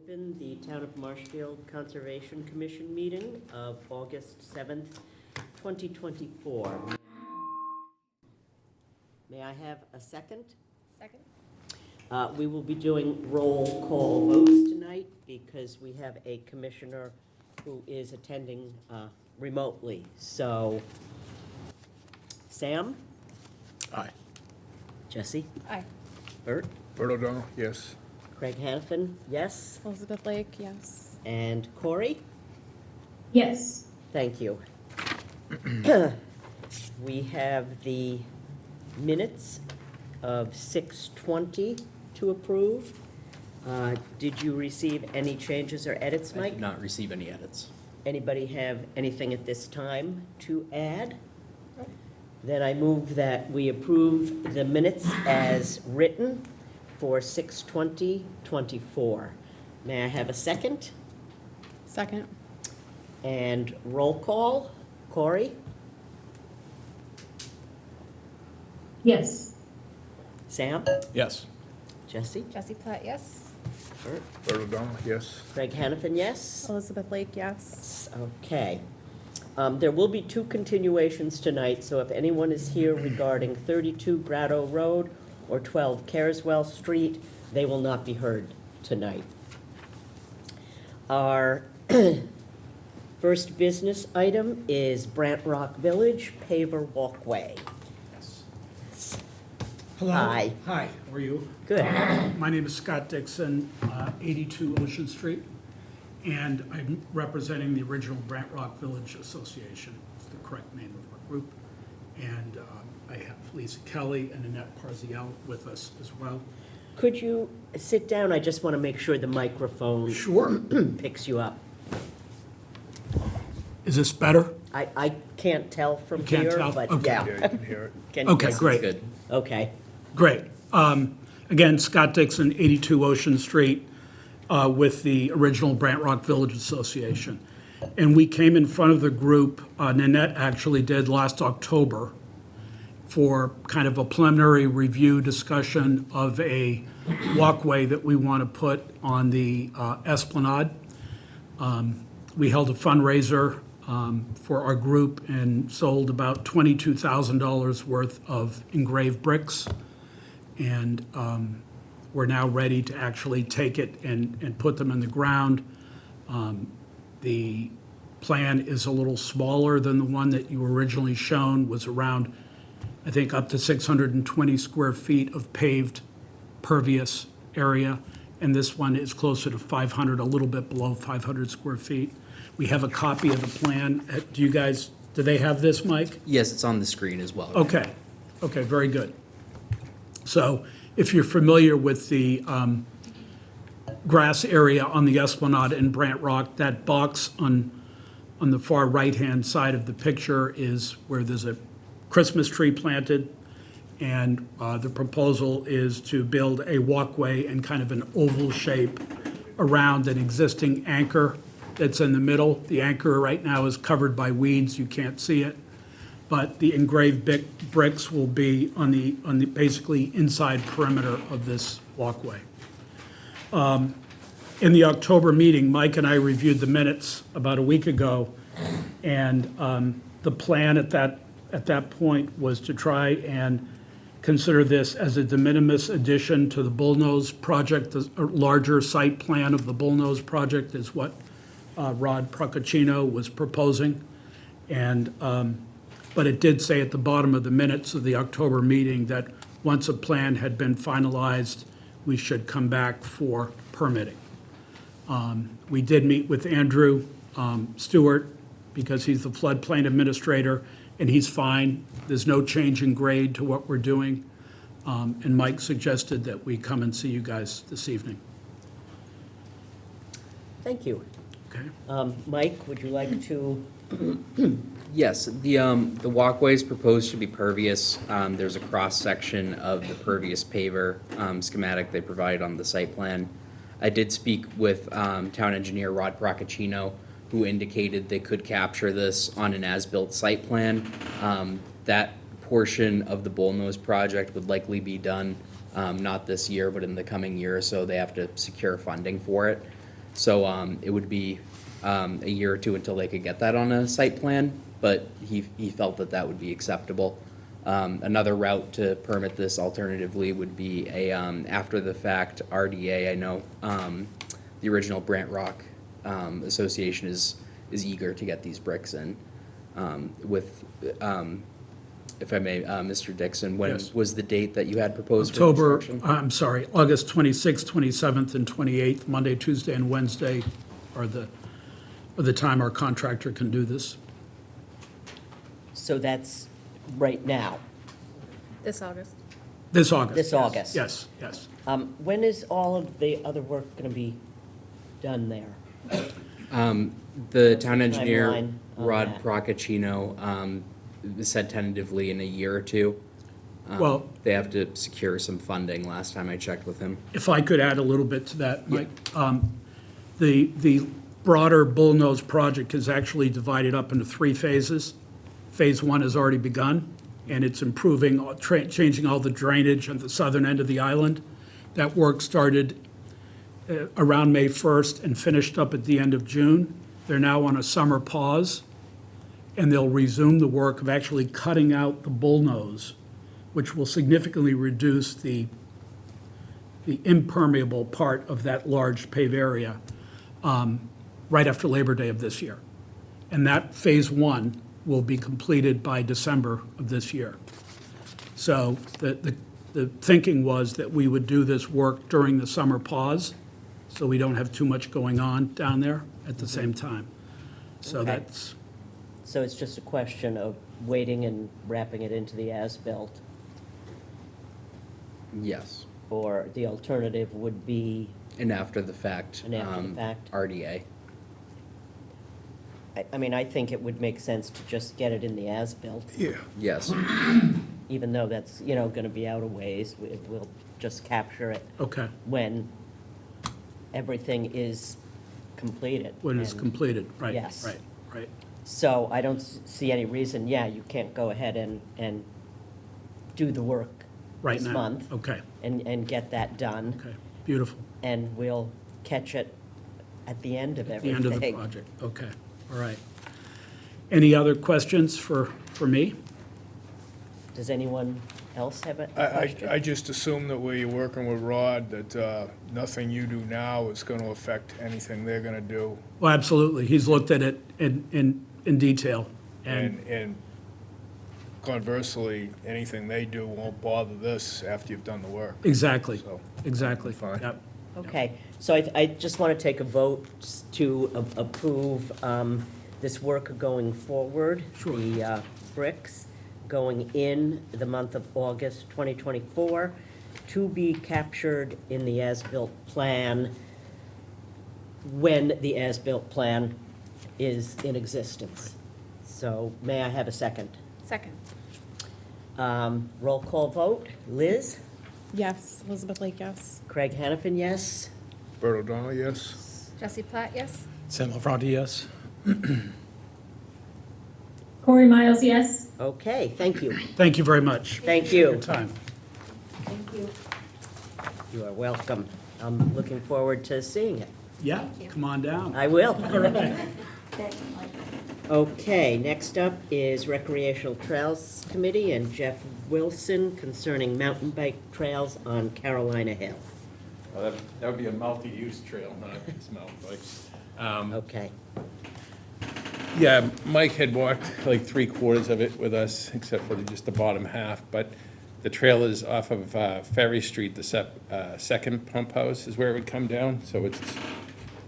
Open the Town of Marshfield Conservation Commission meeting of August 7th, 2024. May I have a second? Second. We will be doing roll call votes tonight because we have a commissioner who is attending remotely. So, Sam? Aye. Jesse? Aye. Bert? Bert O'Donnell, yes. Craig Hannafin, yes. Elizabeth Lake, yes. And Corey? Yes. Thank you. We have the minutes of 6:20 to approve. Did you receive any changes or edits, I Mike? did not receive any edits. Anybody have anything at this time to add? Then I move that we approve the minutes as written for 6:20:24. May I have a second? Second. And roll call. Corey? Yes. Sam? Yes. Jesse? Jesse Platt, yes. Bert? Bert O'Donnell, yes. Craig Hannafin, yes? Elizabeth Lake, yes. Okay. There will be two continuations tonight, so if anyone is here regarding 32 Grotto Road or 12 Careswell Street, they will not be heard tonight. Our first business item is Brant Rock Village paver walkway. Hello. Hi. Hi, how are you? Good. My name is Scott Dixon, 82 Ocean Street, and I'm representing the original Brant Rock Village Association. It's the correct name of our group. And I have Lisa Kelly and Annette Parziel with us as well. Could you sit down? I just want to make sure the microphone Sure. picks you up. Is this better? I can't tell from You can't here, tell? but Okay. yeah. Yeah, you can hear it. Can- Okay, yes. great. Good. Okay. Great. Again, Scott Dixon, 82 Ocean Street, with the original Brant Rock Village Association. And we came in front of the group, Nanette actually did last October, for kind of a preliminary review discussion of a walkway that we want to put on the Esplanade. We held a fundraiser for our group and sold about $22,000 worth of engraved bricks. And we're now ready to actually take it and put them in the ground. The plan is a little smaller than the one that you originally shown, was around, I think, up to 620 square feet of paved pervious area. And this one is closer to 500, a little bit below 500 square feet. We have a copy of the plan. Do they have this, Mike? Yes, it's on the screen as well. Okay, very good. So if you're familiar with the grass area on the Esplanade in Brant Rock, that box on the far right-hand side of the picture is where there's a Christmas tree planted, and the proposal is to build a walkway in kind of an oval shape around an existing anchor that's in the middle. The anchor right now is covered by weeds, you can't see it. But the engraved bricks will be on the basically inside perimeter of this walkway. In the October meeting, Mike and I reviewed the minutes about a week ago, and the plan at that point was to try and consider this as a de minimis addition to the Bullnose project. The larger site plan of the Bullnose project is what Rod Procaccino was proposing. And but it did say at the bottom of the minutes of the October meeting that once a plan had been finalized, we should come back for permitting. We did meet with Andrew Stewart because he's the floodplain administrator, and he's fine. There's no change in grade to what we're doing. And Mike suggested that we come and see you guys this evening. Thank you. Okay? Mike, would you like to? Yes, the walkways proposed should be pervious. There's a cross-section of the pervious paver schematic they provided on the site plan. I did speak with town engineer Rod Procaccino, who indicated they could capture this on an as-built site plan. That portion of the Bullnose project would likely be done not this year, but in the coming year or so. They have to secure funding for it. So it would be a year or two until they could get that on a site plan, but he felt that that would be acceptable. Another route to permit this alternatively would be a after-the-fact RDA. I know the original Brant Rock Association is eager to get these bricks in. With, if I may, Mr. Dixon, when Yes. was the date that you had proposed for October, construction? I'm sorry, August 26th, 27th, and 28th, Monday, Tuesday, and Wednesday are the time our contractor can do this. So that's right now, This August. This August. this yes. August. Yes, yes. When is all of the other work going to be done there? The town engineer, timeline on Rod that? Procaccino, said tentatively in a year or two. Well, They have to secure some funding, last time I checked with him. if I could add a little bit to that, Mike. The broader Bullnose project is actually divided up into 3 phases. Phase 1 has already begun, and it's improving, changing all the drainage on the southern end of the island. That work started around May 1st and finished up at the end of June. They're now on a summer pause, and they'll resume the work of actually cutting out the bullnose, which will significantly reduce the impermeable part of that large pave area right after Labor Day of this year. And that Phase 1 will be completed by December of this year. So the thinking was that we would do this work during the summer pause, so we don't have too much going on down there at the same time. So Okay. that's, So it's just a question of waiting and wrapping it into the as-built, Yes, or the alternative would be, and after the fact. An after the fact. RDA. I mean, I think it would make sense to just get it in the as-built, Yeah. Yes, even though that's, going to be out a ways. We'll just capture it okay, when everything is completed. when it's And completed, right, Yes. right. So I don't see any reason, you can't go ahead and do the work Right this now. month Okay, and get that done, okay, beautiful. and we'll catch it at the end of The everything. end of the project, okay, all right. Any other questions for me? Does anyone else have a I question? just assume that where you're working with Rod, that nothing you do now is going to affect anything they're going to do. Well, absolutely, he's looked at it in detail, and, And conversely, anything they do won't bother this after you've done the work. exactly, So, exactly. fine. Yep. Okay, so I just want to take a vote to approve this work going forward. Sure. The bricks going in the month of August 2024, to be captured in the as-built plan when the as-built plan is in existence. So may I have a second? Second. Roll call vote. Liz? Yes. Elizabeth Lake, yes. Craig Hanafin, yes? Bert O'Donnell, yes? Jesse Platt, yes. Sam LaFronte, yes. Corey Miles, yes. Okay, thank you. Thank you very much for Thank your you. time. Thank you. You are welcome. I'm looking forward to seeing it. Yeah, come on down. I will. All right. Okay, next up is Recreational Trails Committee and Jeff Wilson concerning mountain bike trails on Carolina Hill. Well, that would be a multi-use trail, not just mountain bikes. Okay, Yeah, Mike had walked like 3/4 of it with us, except for just the bottom half, but the trail is off of Ferry Street, the second pump house is where it would come down, so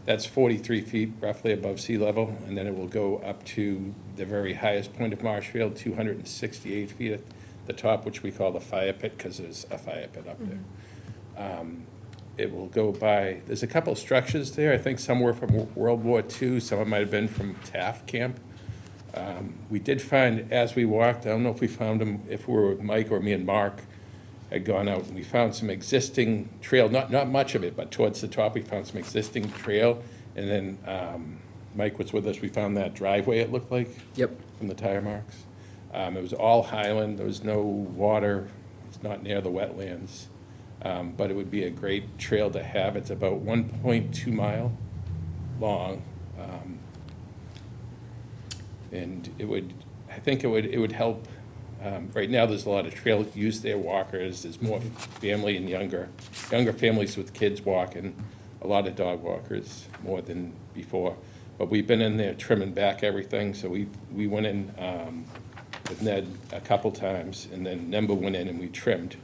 that's 43 feet roughly above sea level, and then it will go up to the very highest point of Marshfield, 268 feet at the top, which we call the fire pit, because there's a fire pit up there. It will go by, there's a couple structures there, I think some were from World War II, some of it might have been from Taft Camp. We did find, as we walked, I don't know if we found them, if we were with Mike or me and Mark had gone out, and we found some existing trail, not much of it, but towards the top, we found some existing trail, and then Mike was with us, we found that driveway, it looked like, yep. from the tire marks. It was all highland, there was no water, it's not near the wetlands, but it would be a great trail to have. It's about 1.2 mile, long. And I think it would help. Right now, there's a lot of trail use there, walkers, there's more family and younger families with kids walking, a lot of dog walkers, more than before. But we've been in there trimming back everything, so we went in with Ned a couple times, and then Nemba went in and we trimmed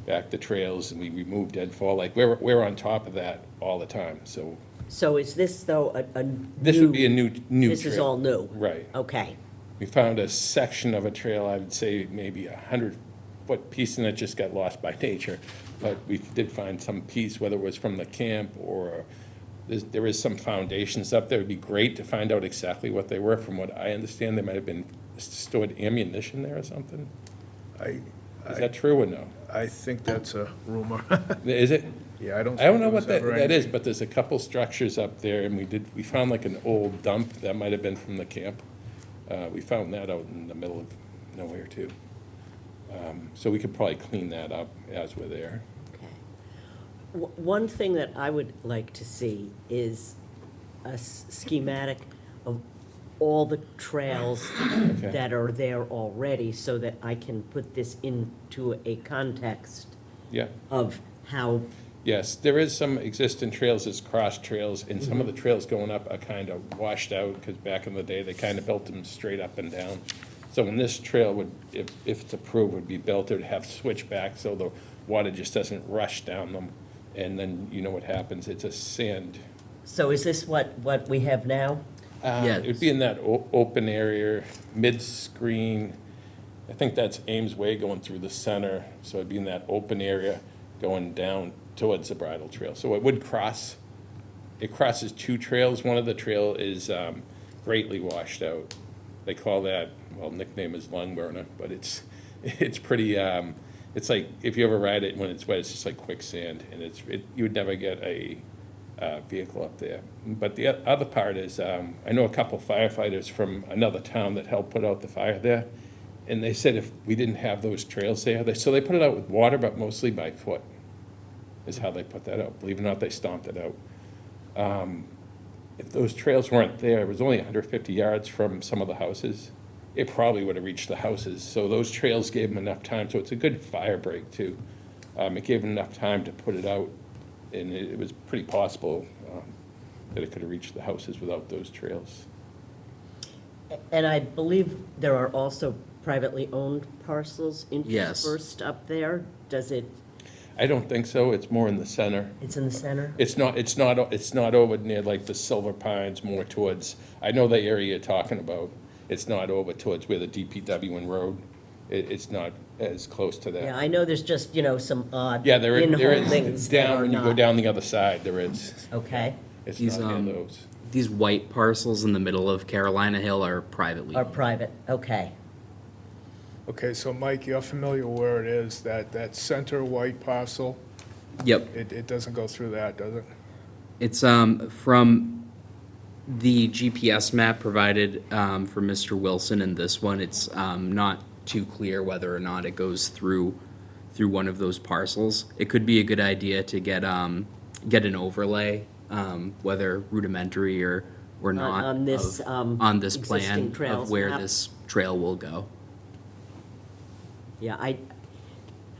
back the trails, and we removed deadfall. Like, we're on top of that all the time, so So is this, though, a this would be a new trail. This is all new? Right. Okay. We found a section of a trail, I would say maybe 100-foot piece, and it just got lost by nature. But we did find some piece, whether it was from the camp or there is some foundations up there. It'd be great to find out exactly what they were. From what I understand, there might have been stored ammunition there or something. Is that true or no? I think that's a rumor. Is it? Yeah, I don't. I don't know think what there was ever that is, anything. but there's a couple structures up there, and we found like an old dump that might have been from the camp. We found that out in the middle of nowhere too. So we could probably clean that up as we're there. Okay. One thing that I would like to see is a schematic of all the trails that are there already, so that I can put this into a context Yeah, of how, yes, there is some existing trails as cross trails, and some of the trails going up are kind of washed out, because back in the day, they kind of built them straight up and down. So when this trail would, if it's approved, would be built, it would have switchbacks, so the water just doesn't rush down them. And then you know what happens, it's a sand. so is this what we have now? Yeah. It would be in that open area, mid-screen. I think that's Ames Way going through the center, so it'd be in that open area going down towards the bridle trail. So it would cross, it crosses two trails. One of the trail is greatly washed out. They call that, well, nickname is lung burner, but it's pretty, it's like, if you ever ride it when it's wet, it's just like quicksand, and you would never get a vehicle up there. But the other part is, I know a couple firefighters from another town that helped put out the fire there, and they said if we didn't have those trails there, so they put it out with water, but mostly by foot, is how they put that out. Believe it or not, they stomped it out. If those trails weren't there, it was only 150 yards from some of the houses, it probably would have reached the houses. So those trails gave them enough time, so it's a good fire break too. It gave them enough time to put it out, and it was pretty possible that it could have reached the houses without those trails. And I believe there are also privately owned parcels Yes. interspersed up there? Does it, I don't think so, it's more in the center. it's in the center? It's not over near like the Silver Pines, more towards, I know the area you're talking about. It's not over towards where the DPW and road, it's not as close to that. Yeah, I know there's just, some odd Yeah, there in-home is, things that down, are when you go not. down the other side, there is. Okay, It's These, not near those. These white parcels in the middle of Carolina Hill are privately are owned. private, okay. Okay, so Mike, you're familiar where it is, that center white parcel? Yep. It doesn't go through that, does it? It's from the GPS map provided for Mr. Wilson and this one. It's not too clear whether or not it goes through one of those parcels. It could be a good idea to get an overlay, whether rudimentary or not, on this, on this existing plan trails of where map? this trail will go. Yeah,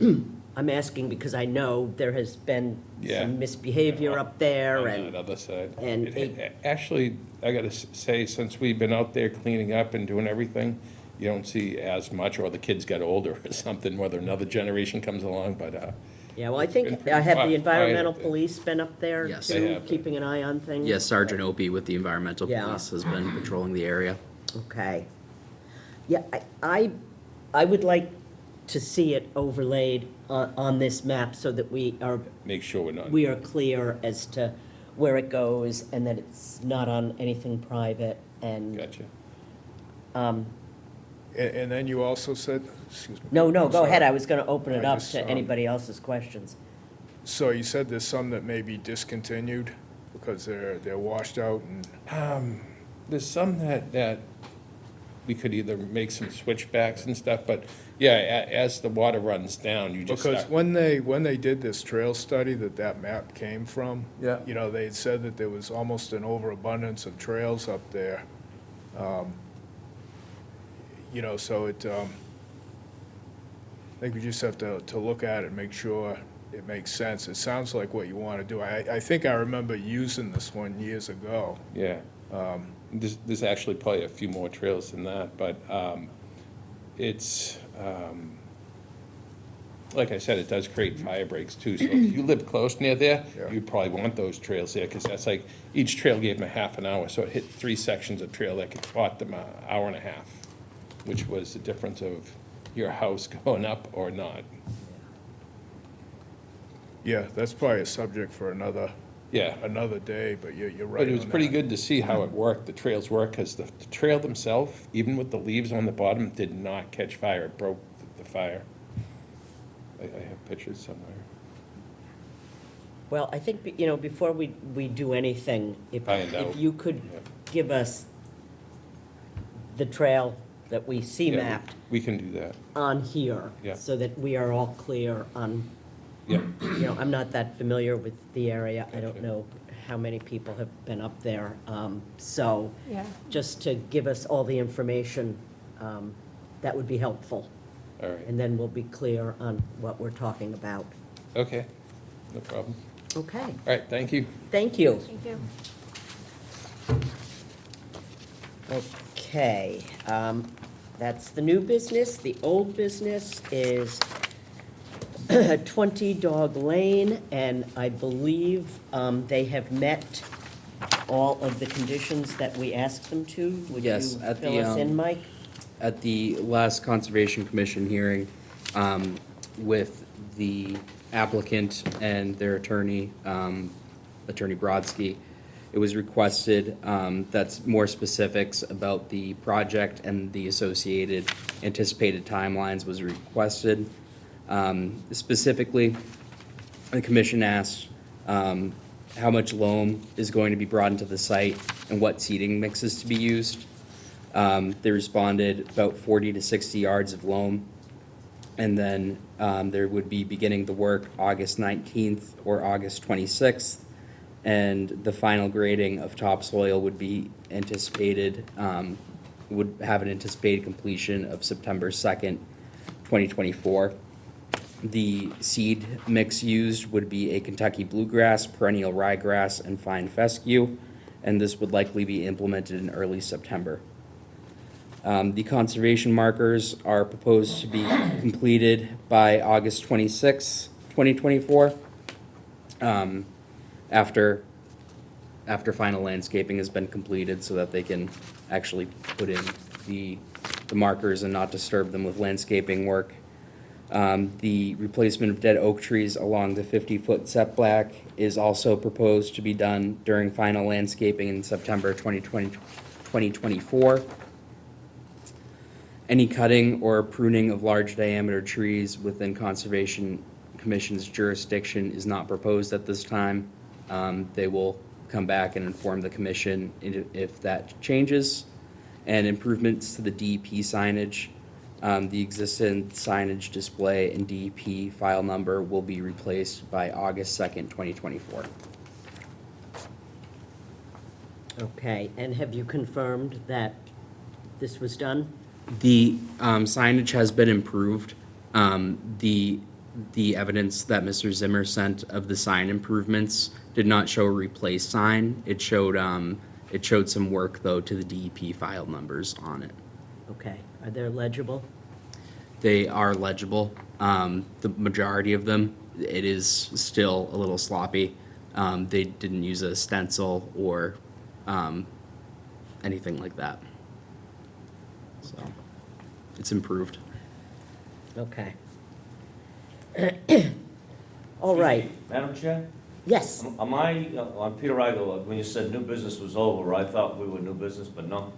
I'm asking because I know there has been Yeah. some misbehavior up there On and, that other side. and Actually, I gotta say, since we've been out there cleaning up and doing everything, you don't see as much, or the kids got older or something, whether another generation comes along, but, yeah, well, I been think, pretty I have quiet the environmental up there. police been up there Yes. They too, have. keeping an eye on things? Yes, Sergeant Opie with the environmental Yeah. police has been patrolling the area. Okay. Yeah, I would like to see it overlaid on this map so that we make sure we're not. are clear as to where it goes and that it's not on anything private and, Gotcha. And then you also said, excuse me. no, I'm go ahead, sorry. I was gonna open it I up just, to anybody else's questions. So you said there's some that may be discontinued because they're washed out and, There's some that we could either make some switchbacks and stuff, but yeah, as the water runs down, you just Because start. when they did this trail study that map came from, Yeah. you know, they had said that there was almost an overabundance of trails up there. You know, so I think we just have to look at it, make sure it makes sense. It sounds like what you want to do. I think I remember using this one years ago. Yeah. There's actually probably a few more trails than that, but it's, like I said, it does create fire breaks too. So if you live close near there, Yeah. you'd probably want those trails there, because that's like, each trail gave them a half an hour, so it hit 3 sections of trail that could bought them an hour and a half, which was the difference of your house going up or not. Yeah, that's probably a subject for another Yeah. day, but you're right But it was on pretty that. good to see how it worked, the trails work, because the trail themselves, even with the leaves on the bottom, did not catch fire. It broke the fire. I have pictures somewhere. Well, I think, you know, before we do anything, if Find out. you could Yeah. give us the trail that we see Yeah, mapped we can do that, on here. Yeah. So that we are all clear on, yeah. you know, I'm not that familiar with the area. I don't Gotcha. know how many people have been up there. So Yeah. just to give us all the information, that would be helpful. All right, And then we'll be clear on what we're talking about. okay, no problem. Okay, All right, thank you. thank you. Thank you. Okay, that's the new business. The old business is 20 Dog Lane, and I believe they have met all of the conditions that we asked them to. Would you Yes, at the, fill us in, Mike? At the last Conservation Commission hearing, with the applicant and their attorney, Attorney Brodsky, it was requested, that's more specifics about the project and the associated anticipated timelines was requested. Specifically, the commission asked, how much loam is going to be brought into the site and what seeding mixes to be used. They responded about 40 to 60 yards of loam. And then there would be beginning the work August 19th or August 26th. And the final grading of topsoil would be anticipated, would have an anticipated completion of September 2nd, 2024. The seed mix used would be a Kentucky bluegrass, perennial ryegrass, and fine fescue, and this would likely be implemented in early September. The conservation markers are proposed to be completed by August 26, 2024, after final landscaping has been completed, so that they can actually put in the markers and not disturb them with landscaping work. The replacement of dead oak trees along the 50-foot setback is also proposed to be done during final landscaping in September 2024. Any cutting or pruning of large diameter trees within Conservation Commission's jurisdiction is not proposed at this time. They will come back and inform the commission if that changes. And improvements to the DEP signage. The existing signage display and DEP file number will be replaced by August 2nd, 2024. Okay, and have you confirmed that this was done? The signage has been improved. The evidence that Mr. Zimmer sent of the sign improvements did not show a replaced sign. It showed some work, though, to the DEP file numbers on it. Okay, are they legible? They are legible. The majority of them, it is still a little sloppy. They didn't use a stencil or anything like that. So, it's improved. Okay. All right, Madam Chair? yes, Am I, I'm Peter Igo, when you said new business was over, I thought we were new business, but no.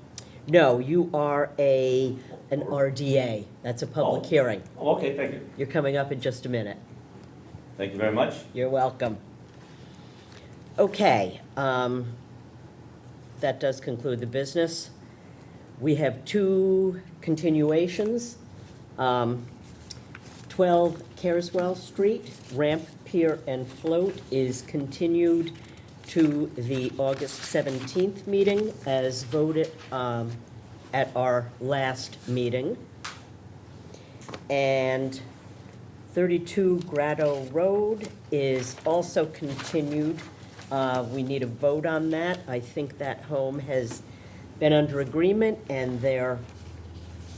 no, you are an RDA, that's a public Oh. hearing. Oh, okay, thank you. You're coming up in just a minute. Thank you very much. You're welcome. Okay, that does conclude the business. We have two continuations. 12 Carswell Street, ramp, pier, and float is continued to the August 17th meeting as voted at our last meeting. And 32 Grotto Road is also continued. We need a vote on that. I think that home has been under agreement, and they're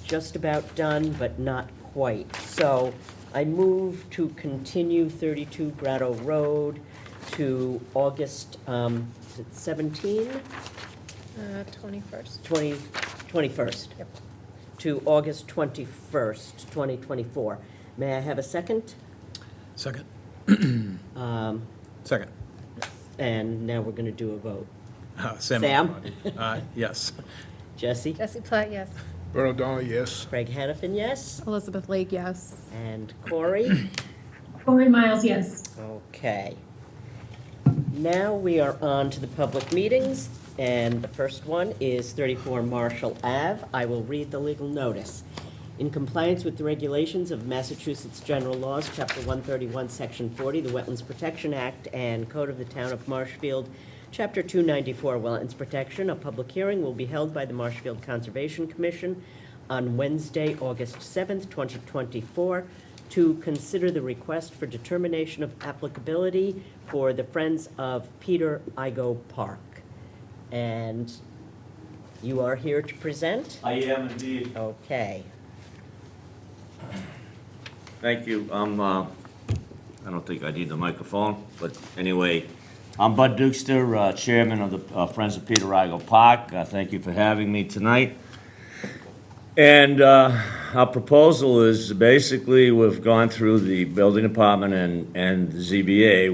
just about done, but not quite. So I move to continue 32 Grotto Road to August 17, 21st. 21st. Yep. To August 21st, 2024. May I have a second? Second. Um, Second. And now we're going to do a vote. Sam? Sam? Yes. Jesse? Jesse Platt, yes. Bert O'Donnell, yes. Craig Hannafin, yes. Elizabeth Lake, yes. And Corey? Corey Miles, yes. Okay. Now we are on to the public meetings, and the first one is 34 Marshall Ave. I will read the legal notice. In compliance with the regulations of Massachusetts General Laws, Chapter 131, Section 40, the Wetlands Protection Act, and Code of the Town of Marshfield, Chapter 294, Wetlands Protection, a public hearing will be held by the Marshfield Conservation Commission on Wednesday, August 7th, 2024, to consider the request for determination of applicability for the Friends of Peter Igoe Park. And you are here to present? I am indeed. Okay. Thank you. I don't think I need the microphone, but anyway, I'm Bud Dukester, Chairman of the Friends of Peter Igoe Park. Thank you for having me tonight. And our proposal is basically we've gone through the building department and the ZBA.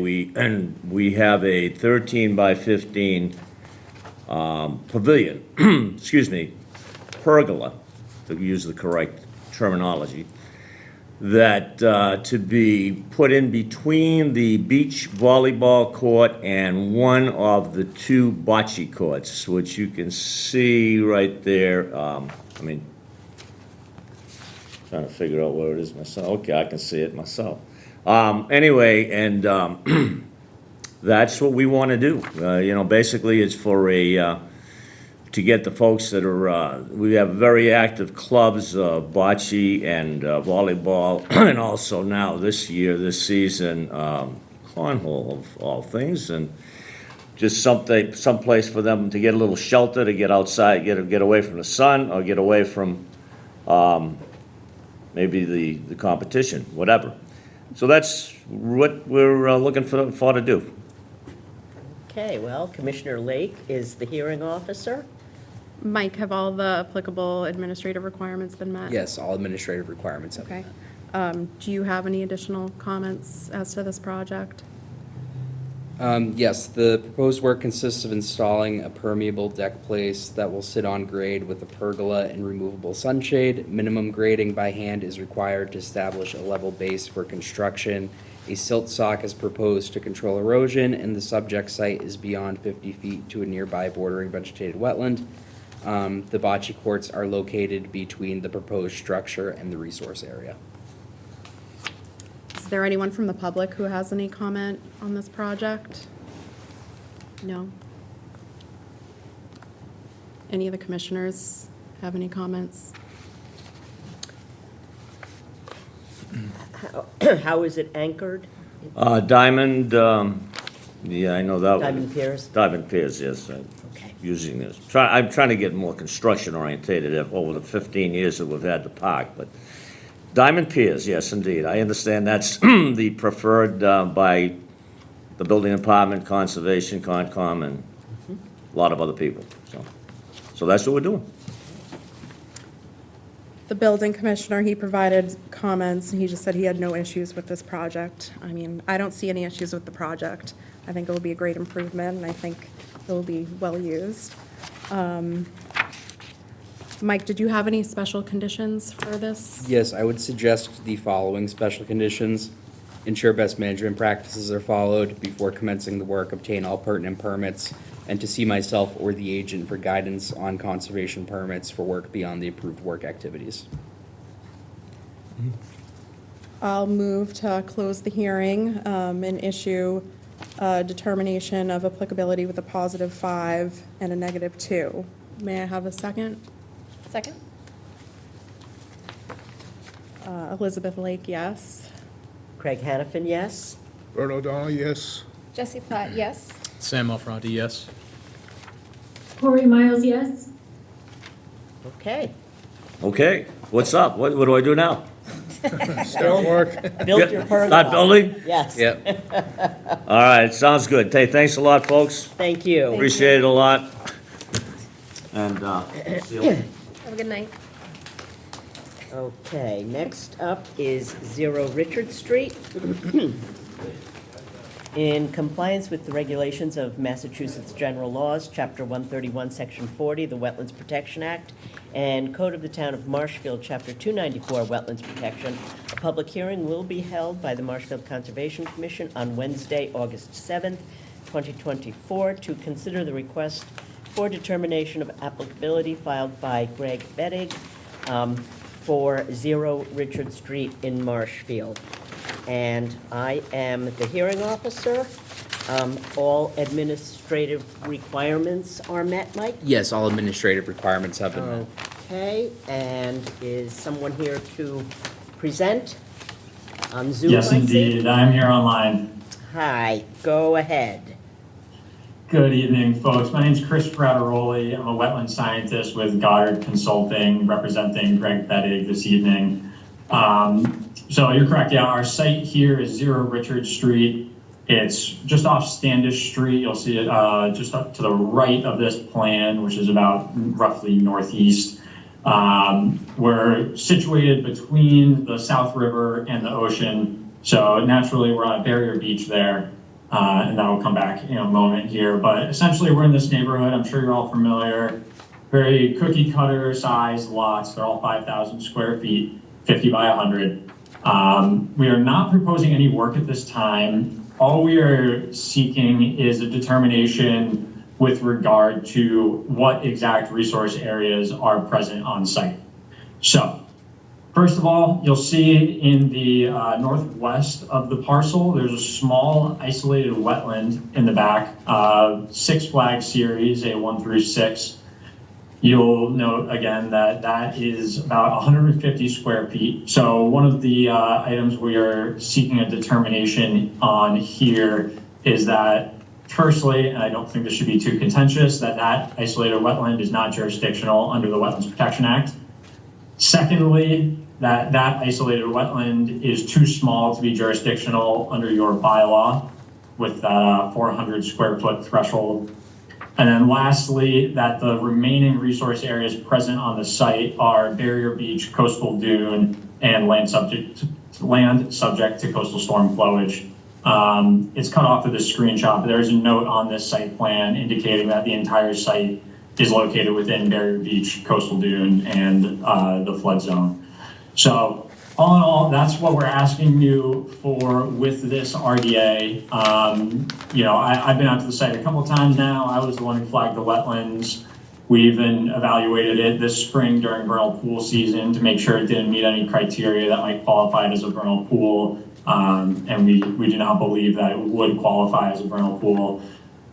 We have a 13 by 15 pavilion, excuse me, pergola, to use the correct terminology, that to be put in between the beach volleyball court and one of the two bocce courts, which you can see right there. Trying to figure out where it is myself. Okay, I can see it myself. Anyway, and that's what we want to do. Basically it's for to get the folks that are, we have very active clubs, bocce and volleyball, and also now this season, cornhole of all things, and just someplace for them to get a little shelter, to get outside, get away from the sun, or get away from maybe the competition, whatever. So that's what we're looking for to do. Okay, well, Commissioner Lake is the hearing officer. Mike, have all the applicable administrative requirements been met? Yes, all administrative requirements have been Okay. met. Do you have any additional comments as to this project? Yes, the proposed work consists of installing a permeable deck place that will sit on grade with a pergola and removable sunshade. Minimum grading by hand is required to establish a level base for construction. A silt sock is proposed to control erosion, and the subject site is beyond 50 feet to a nearby bordering vegetated wetland. The bocce courts are located between the proposed structure and the resource area. Is there anyone from the public who has any comment on this project? No? Any of the commissioners have any comments? How is it anchored? Diamond, yeah, I know that one. Diamond piers? Diamond piers, yes. Okay. Using this. I'm trying to get more construction orientated over the 15 years that we've had the park, but diamond piers, yes, indeed. I understand that's the preferred by the building department, conservation, Concom, and a lot of other people. So that's what we're doing. The building commissioner, he provided comments, and he just said he had no issues with this project. I mean, I don't see any issues with the project. I think it will be a great improvement, and I think it will be well used. Mike, did you have any special conditions for this? Yes, I would suggest the following special conditions. Ensure best management practices are followed before commencing the work. Obtain all pertinent permits. and to see myself or the agent for guidance on conservation permits for work beyond the approved work activities. I'll move to close the hearing and issue a determination of applicability with a +5 and a -2. May I have a second? Second? Elizabeth Lake, yes. Craig Hanafin, yes? Bert O'Donnell, yes? Jesse Platt, yes. Sam Alfronti, yes. Corey Miles, yes. Okay. Okay, what's up? What do I do now? Start work. Build your pergola. Start building? Yes. Yep. All right, sounds good. Hey, thanks a lot, folks. Thank you. Appreciate it a lot. And, see you later. Have a good night. Okay, next up is 0 Richard Street. In compliance with the regulations of Massachusetts General Laws, Chapter 131, Section 40, the Wetlands Protection Act, and Code of the Town of Marshfield, Chapter 294, Wetlands Protection, a public hearing will be held by the Marshfield Conservation Commission on Wednesday, August 7th, 2024, to consider the request for determination of applicability filed by Greg Bettig for 0 Richard Street in Marshfield. And I am the hearing officer. All administrative requirements are met, Mike? Yes, all administrative requirements have been met. Okay, and is someone here to present on Zoom? Yes, I see? indeed. I'm here online. Hi, go ahead. Good evening, folks. My name is Chris Frateroli. I'm a wetland scientist with Goddard Consulting, representing Greg Bettig this evening. So you're correct. Yeah, our site here is 0 Richard Street. It's just off Standish Street. You'll see it just up to the right of this plan, which is about roughly northeast. We're situated between the South River and the ocean. So naturally, we're on a barrier beach there. And that'll come back in a moment here. But essentially, we're in this neighborhood. I'm sure you're all familiar. Very cookie cutter size lots. They're all 5,000 square feet, 50 by 100. We are not proposing any work at this time. All we are seeking is a determination with regard to what exact resource areas are present on site. So, first of all, you'll see in the northwest of the parcel, there's a small isolated wetland in the back, Six Flags series, A1 through 6. You'll note again that that is about 150 square feet. So one of the items we are seeking a determination on here is that, firstly, and I don't think this should be too contentious, that isolated wetland is not jurisdictional under the Wetlands Protection Act. Secondly, that isolated wetland is too small to be jurisdictional under your bylaw with that 400 square foot threshold. And then lastly, that the remaining resource areas present on the site are barrier beach, coastal dune, and land subject to coastal storm flowage. It's cut off of this screenshot, but there's a note on this site plan indicating that the entire site is located within barrier beach, coastal dune, and the flood zone. So all in all, that's what we're asking you for with this RDA. I've been out to the site a couple of times now. I was the one who flagged the wetlands. We even evaluated it this spring during vernal pool season to make sure it didn't meet any criteria that might qualify it as a vernal pool. And we do not believe that it would qualify as a vernal pool.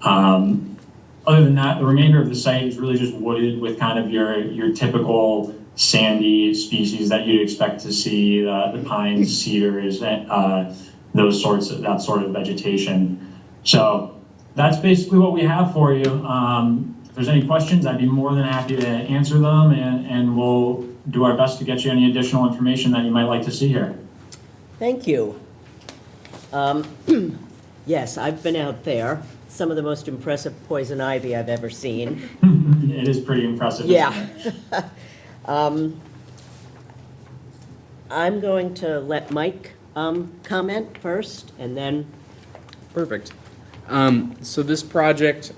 Other than that, the remainder of the site is really just wooded with kind of your typical sandy species that you'd expect to see, the pines, cedars, that sort of vegetation. So that's basically what we have for you. If there's any questions, I'd be more than happy to answer them, and we'll do our best to get you any additional information that you might like to see here. Thank you. Yes, I've been out there. Some of the most impressive poison ivy I've ever seen. It is pretty impressive. Yeah. I'm going to let Mike comment first, and then, Perfect. So this project,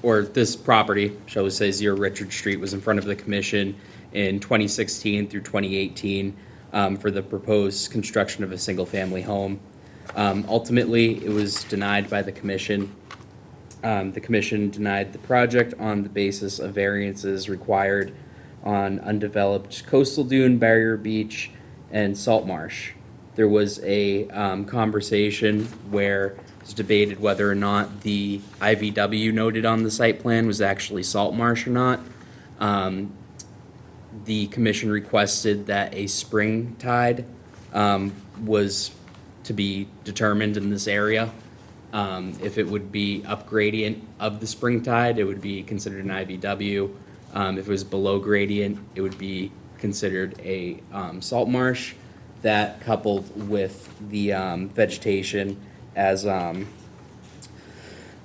or this property, shall we say, 0 Richard Street, was in front of the commission in 2016 through 2018 for the proposed construction of a single-family home. Ultimately, it was denied by the commission. The commission denied the project on the basis of variances required on undeveloped coastal dune, barrier beach, and salt marsh. There was a conversation where it was debated whether or not the IVW noted on the site plan was actually salt marsh or not. The commission requested that a spring tide was to be determined in this area. If it would be up gradient of the spring tide, it would be considered an IVW. If it was below gradient, it would be considered a salt marsh. That coupled with the vegetation as 310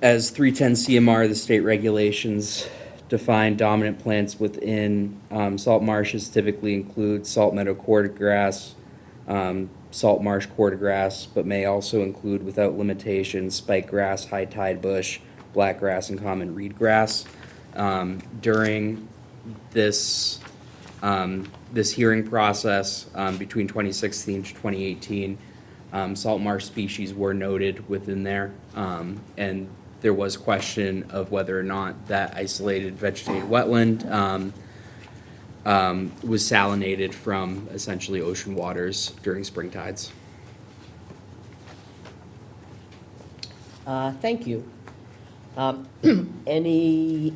CMR, the state regulations define dominant plants within salt marshes typically include salt meadow cordgrass, salt marsh cordgrass, but may also include without limitation spike grass, high tide bush, black grass, and common reed grass. During this hearing process between 2016 to 2018, salt marsh species were noted within there, and there was question of whether or not that isolated vegetated wetland was salinated from essentially ocean waters during spring tides. Thank you. Any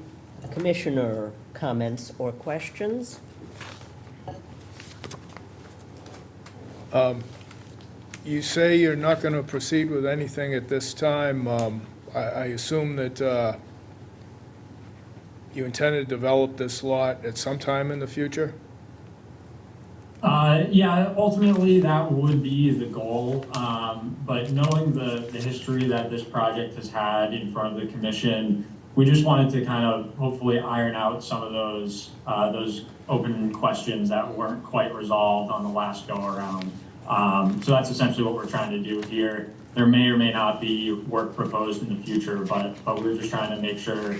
commissioner comments or questions? You say you're not going to proceed with anything at this time. I assume that you intend to develop this lot at some time in the future? Yeah, ultimately that would be the goal. But knowing the history that this project has had in front of the commission, we just wanted to kind of hopefully iron out some of those open questions that weren't quite resolved on the last go around. So that's essentially what we're trying to do here. There may or may not be work proposed in the future, but we're just trying to make sure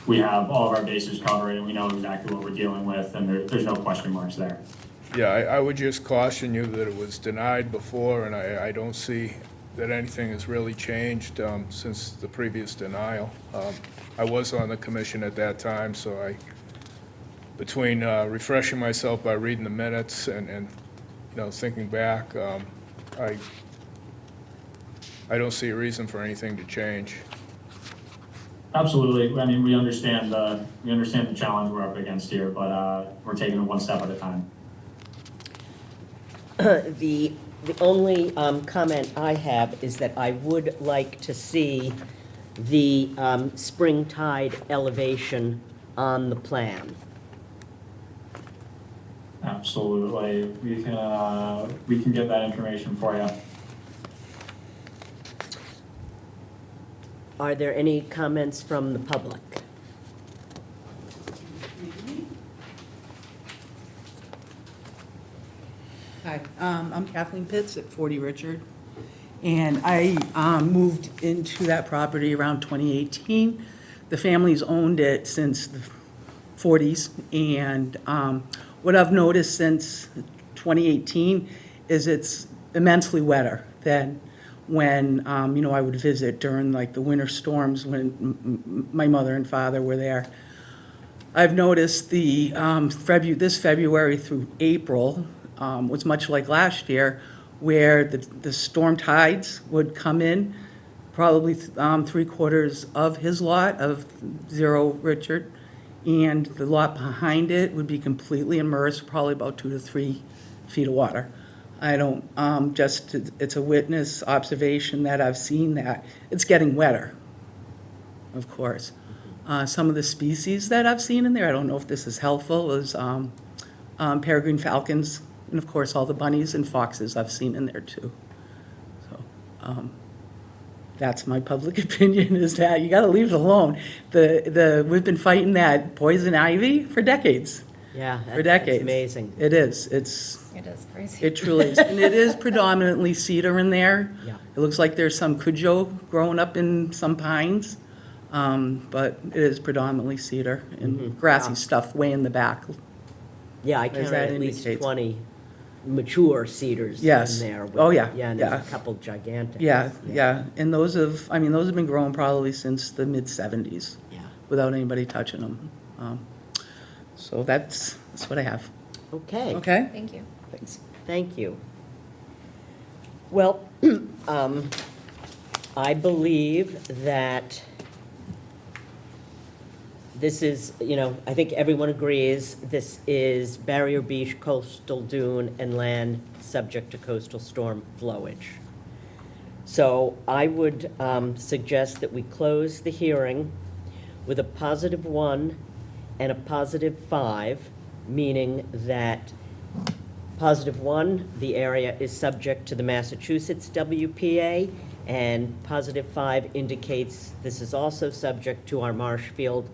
we have all of our bases covered and we know exactly what we're dealing with, and there's no question marks there. Yeah, I would just caution you that it was denied before, and I don't see that anything has really changed since the previous denial. I was on the commission at that time, so between refreshing myself by reading the minutes and thinking back, I don't see a reason for anything to change. Absolutely. I mean, we understand the challenge we're up against here, but we're taking it one step at a time. The only comment I have is that I would like to see the spring tide elevation on the plan. Absolutely. We can get that information for you. Are there any comments from the public? Hi, I'm Kathleen Pitts at 40 Richard, and I moved into that property around 2018. The family's owned it since the 40s, and what I've noticed since 2018 is it's immensely wetter than when, I would visit during like the winter storms when my mother and father were there. I've noticed this February through April was much like last year, where the storm tides would come in, probably 3/4 of his lot of 0 Richard, and the lot behind it would be completely immersed, probably about 2 to 3 feet of water. I don't, it's a witness observation that I've seen that it's getting wetter, of course. Some of the species that I've seen in there, I don't know if this is helpful, is peregrine falcons, and of course all the bunnies and foxes I've seen in there too. So that's my public opinion, is that you gotta leave it alone. We've been fighting that poison ivy for decades. Yeah, For decades. that's amazing. It is, It is crazy. it truly is, and it is predominantly cedar in there. Yeah. It looks like there's some cujo growing up in some pines, but it is predominantly cedar and grassy stuff way in the back. Yeah, I As counted that at least indicates. 20 mature cedars in Yes. there. Oh, yeah, Yeah, and there's yeah. a couple gigantic. Yeah, yeah, and those have been growing probably since the mid-'70s, Yeah. without anybody touching them. So that's what I have. Okay. Okay? Thank you. Thanks. Thank you. Well, I believe that this is, I think everyone agrees, this is barrier beach, coastal dune, and land subject to coastal storm flowage. So I would suggest that we close the hearing with a +1 and a +5, meaning that +1, the area is subject to the Massachusetts WPA, and +5 indicates this is also subject to our Marshfield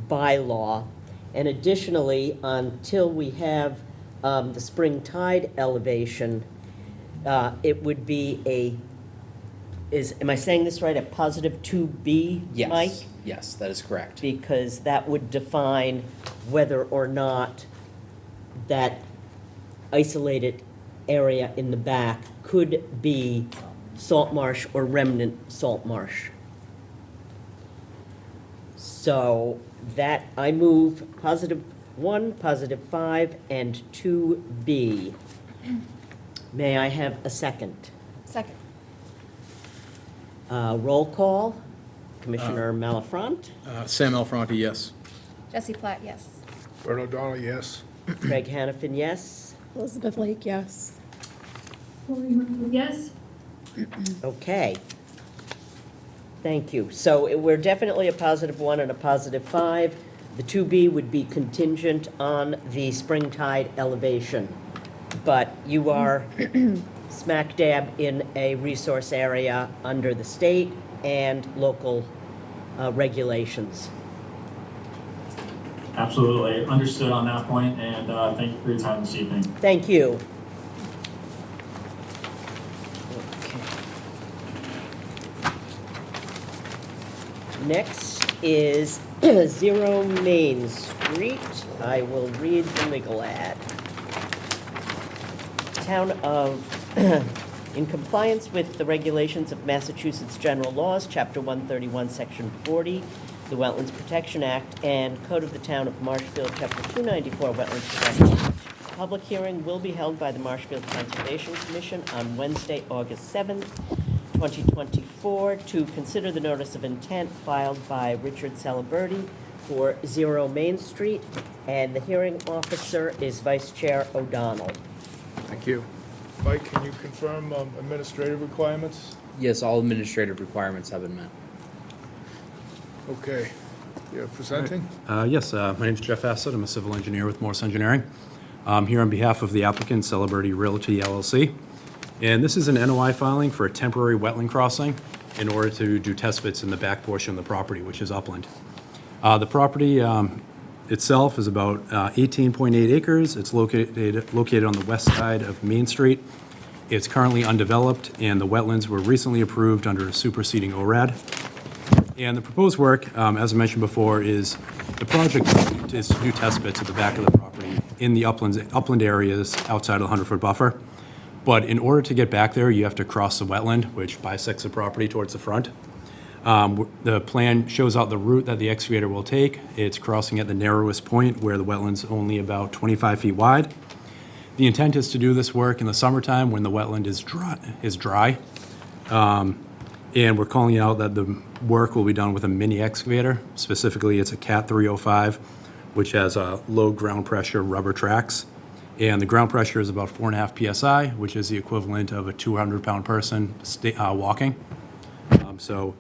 bylaw. And additionally, until we have the spring tide elevation, it would be am I saying this right, a +2B, Yes. Mike? Yes, that is correct. Because that would define whether or not that isolated area in the back could be salt marsh or remnant salt marsh. So that, I move +1, +5, and 2B. May I have a second? Second. Roll call, Commissioner Malafront, Sam Alfronti, yes. Jesse Platt, yes. Bert O'Donnell, yes. Craig Hanafin, yes. Elizabeth Lake, yes. Corey Miles, yes. Okay. Thank you. So we're definitely a +1 and a +5. The 2B would be contingent on the spring tide elevation. But you are smack dab in a resource area under the state and local regulations. Absolutely. Understood on that point, and thank you for your time this evening. Thank you. Next is 0 Main Street. I will read the legal ad. Town of, in compliance with the regulations of Massachusetts General Laws, Chapter 131, Section 40, the Wetlands Protection Act, and Code of the Town of Marshfield, Chapter 294, Wetlands Protection. Public hearing will be held by the Marshfield Conservation Commission on Wednesday, August 7th, 2024, to consider the notice of intent filed by Richard Celeberti for 0 Main Street, and the hearing officer is Vice Chair O'Donnell. Thank you. Mike, can you confirm administrative requirements? Yes, all administrative requirements have been met. Okay. You're presenting? Yes, my name's Jeff Assett. I'm a civil engineer with Morse Engineering. I'm here on behalf of the applicant, Celebrity Realty LLC. And this is an NOI filing for a temporary wetland crossing in order to do test pits in the back portion of the property, which is upland. The property itself is about 18.8 acres. It's located on the west side of Main Street. It's currently undeveloped, and the wetlands were recently approved under a superseding ORAD. And the proposed work, as I mentioned before, is the project is to do test pits at the back of the property in the upland areas outside of the 100-foot buffer. But in order to get back there, you have to cross the wetland, which bisects the property towards the front. The plan shows out the route that the excavator will take. It's crossing at the narrowest point where the wetland's only about 25 feet wide. The intent is to do this work in the summertime when the wetland is dry. And we're calling out that the work will be done with a mini excavator. Specifically, it's a Cat 305, which has low ground pressure rubber tracks. And the ground pressure is about 4.5 PSI, which is the equivalent of a 200-pound person walking. So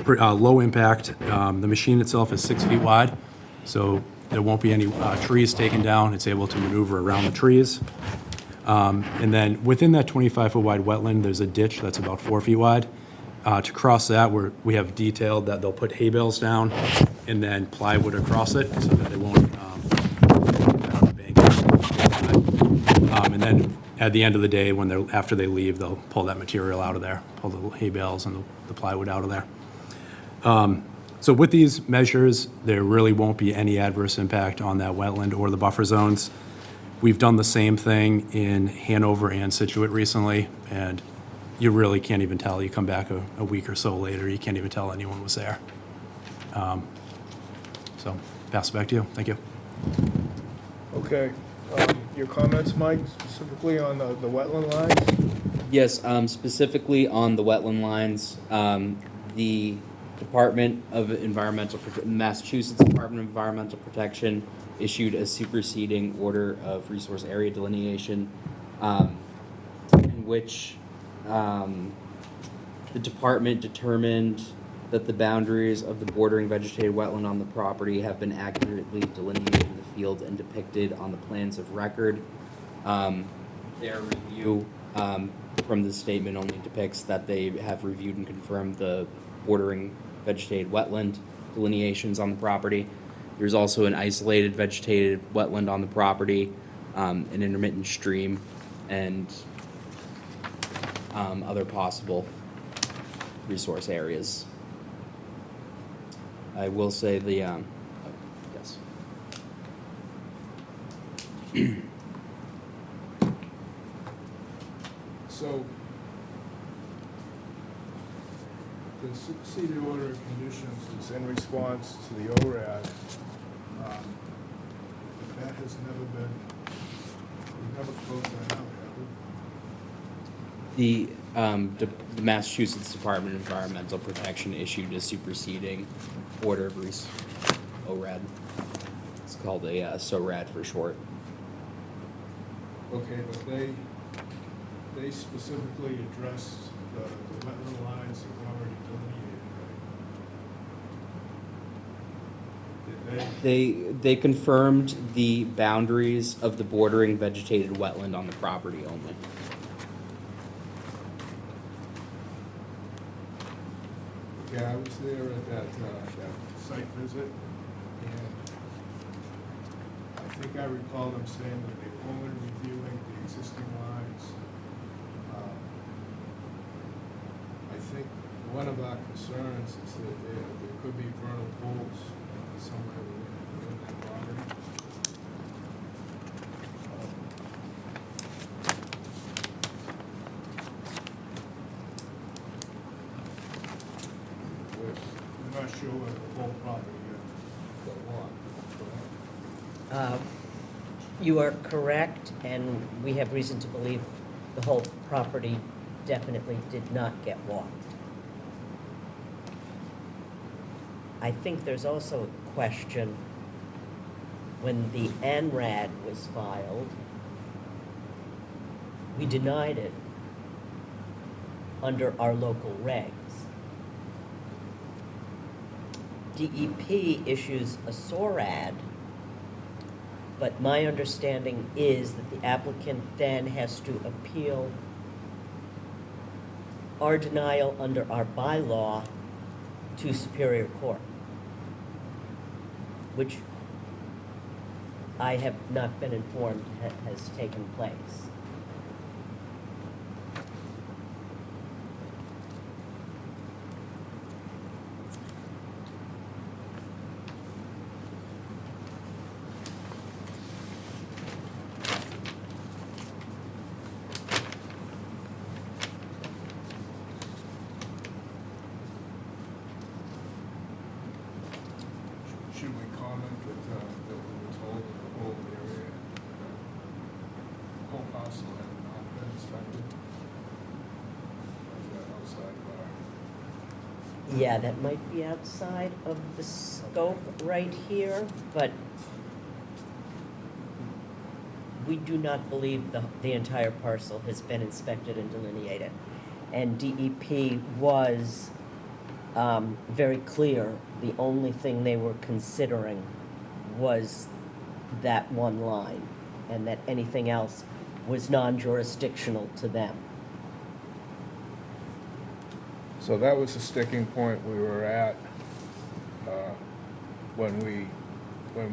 low impact. The machine itself is 6 feet wide, so there won't be any trees taken down. It's able to maneuver around the trees. And then within that 25-foot wide wetland, there's a ditch that's about 4 feet wide. To cross that, we have detailed that they'll put hay bales down and then plywood across it so that they won't bank. And then at the end of the day, after they leave, they'll pull that material out of there, pull the hay bales and the plywood out of there. So with these measures, there really won't be any adverse impact on that wetland or the buffer zones. We've done the same thing in Hanover and Situate recently, and you really can't even tell. You come back a week or so later, you can't even tell anyone was there. So pass it back to you. Thank you. Okay. Your comments, Mike, specifically on the wetland lines? Yes, specifically on the wetland lines, the Department of Massachusetts Department of Environmental Protection issued a superseding order of resource area delineation, in which the department determined that the boundaries of the bordering vegetated wetland on the property have been accurately delineated in the field and depicted on the plans of record. Their review from the statement only depicts that they have reviewed and confirmed the bordering vegetated wetland delineations on the property. There's also an isolated vegetated wetland on the property, an intermittent stream, and other possible resource areas. I will say the, yes. So, the superseded order of conditions is in response to the ORAD. That has never been, we've never closed that out, have we? The Massachusetts Department of Environmental Protection issued a superseding order of ORAD. It's called a SORAD for short. Okay, but they specifically addressed the wetland lines that were already delineated, right? Did They confirmed the boundaries of the bordering vegetated wetland on the property only. Yeah, I was there at that site visit, and I think I recall them saying that they were only reviewing the existing lines. I think one of our concerns is that there could be vernal pools somewhere within that property. We're not sure whether the whole property will walk. You are correct, and we have reason to believe the whole property definitely did not get walked. I think there's also a question, when the ANRAD was filed, we denied it under our local regs. DEP issues a SORAD, but my understanding is that the applicant then has to appeal our denial under our bylaw to Superior Court, which I have not been informed has taken place. Should we comment that we were told that the whole area, whole parcel had not been inspected? Or is that outside of our? Yeah, that might be outside of the scope right here, but we do not believe the entire parcel has been inspected and delineated. And DEP was very clear, the only thing they were considering was that one line, and that anything else was non-jurisdictional to them. So that was the sticking point we were at when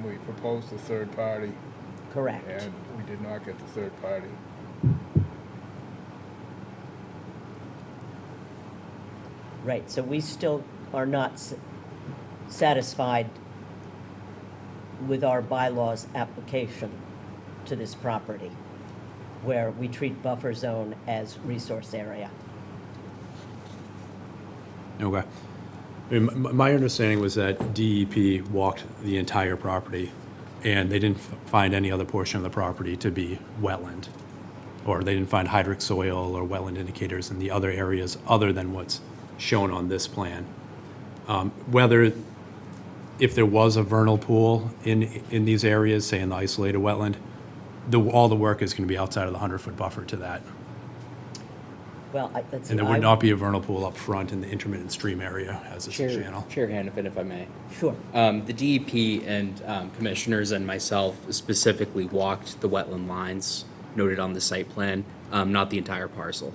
we proposed the third party, Correct. and we did not get the third party. Right, so we still are not satisfied with our bylaws application to this property, where we treat buffer zone as resource area. Okay. I mean, my understanding was that DEP walked the entire property, and they didn't find any other portion of the property to be wetland, or they didn't find hydric soil or wetland indicators in the other areas other than what's shown on this plan. Whether, if there was a vernal pool in these areas, say in the isolated wetland, all the work is going to be outside of the 100-foot buffer to that. Well, let's see. And there would not be a vernal pool up front in the intermittent stream area as is the channel. Chair Hannafin, if I may. Sure. The DEP and commissioners and myself specifically walked the wetland lines noted on the site plan, not the entire parcel.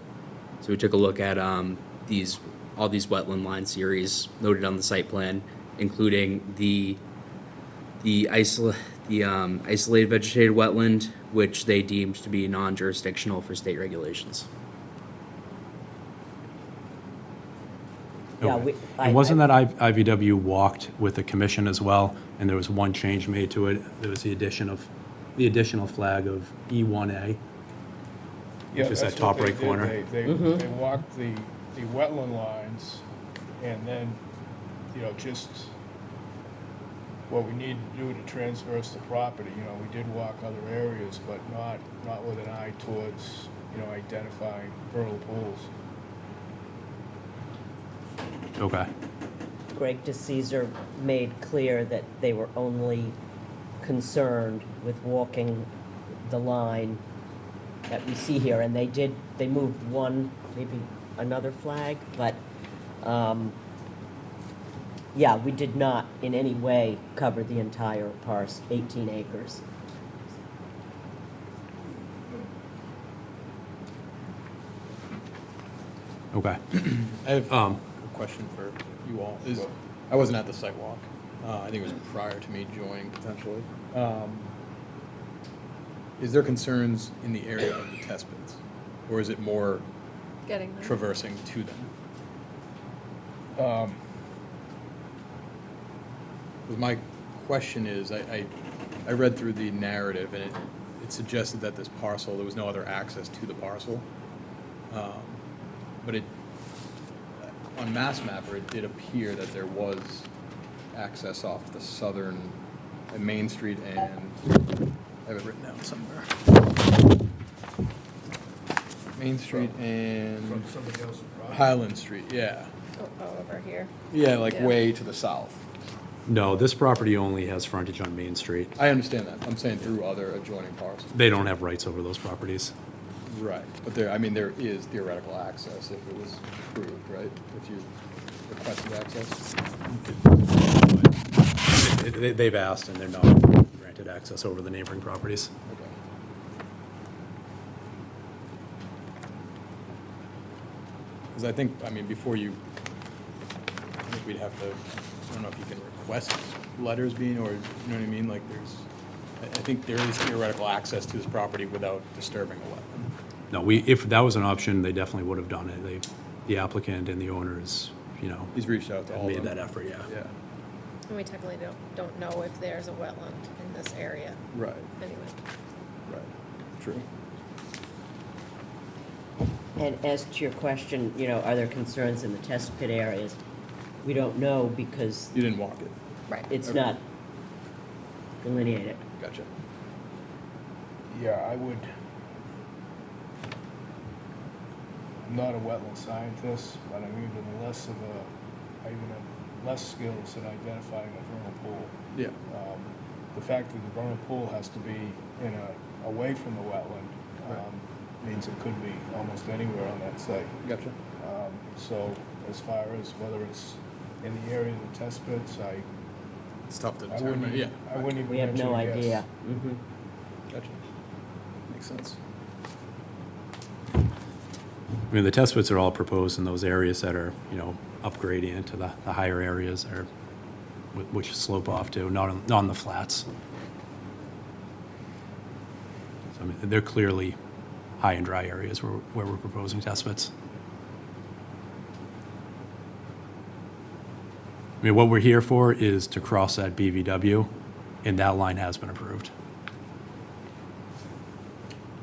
So we took a look at all these wetland line series noted on the site plan, including the isolated vegetated wetland, which they deemed to be non-jurisdictional for state regulations. Yeah, Okay. And wasn't that IVW walked with the commission as well, and there was one change made to it? There was the additional flag of E1A, Yeah, which is that that's top what they right did. corner. They walked the wetland lines, and then, just what we need to do to transverse the property. We did walk other areas, but not with an eye towards, identifying vernal pools. Okay. Greg DeCesar made clear that they were only concerned with walking the line that we see here, and they moved one, maybe another flag, but, yeah, we did not in any way cover the entire 18 acres. Okay. I have a question for you all. I wasn't at the site walk. I think it was prior to me joining potentially. Is there concerns in the area of the test pits? Or is it more Getting there. traversing to them? Because my question is, I read through the narrative and it suggested that this parcel, there was no other access to the parcel. But on Mass Mapper, it did appear that there was access off the southern, Main Street and, I have it written down somewhere. Main Street and From somebody else's property. Highland Street, yeah. Oh, over here. Yeah, like Yeah. way to the south. No, this property only has frontage on Main Street. I understand that. I'm saying through other adjoining parcels. They don't have rights over those properties. Right, but there is theoretical access if it was approved, right? If you requested access? They've asked, and they're not granted access over the neighboring properties. Okay. Because I think, before I think we'd have to, I don't know if you can request letters being, or, you know what I mean? Like, I think there is theoretical access to this property without disturbing a wetland. No, if that was an option, they definitely would have done it. The applicant and the owners, He's reached out to all of made them. that effort, yeah. Yeah, And we technically don't know if there's a wetland in this area right, anyway. right, true. And as to your question, are there concerns in the test pit areas? We don't know because You didn't walk it, Right. it's Okay. not delineated. gotcha. Yeah, I'm not a wetland scientist, but I'm even less skills in identifying a vernal pool. Yeah, The fact that the vernal pool has to be away from the wetland means it could be almost anywhere on that site. gotcha. So as far as whether it's in the area of the test pits, It's tough to I wouldn't determine, yeah, I wouldn't even We have venture no a guess. idea. Mhm. gotcha. Makes sense. I mean, the test pits are all proposed in those areas that are, up gradient to the higher areas, or which slope off to, not on the flats. So, they're clearly high and dry areas where we're proposing test pits. What we're here for is to cross that BVW, and that line has been approved.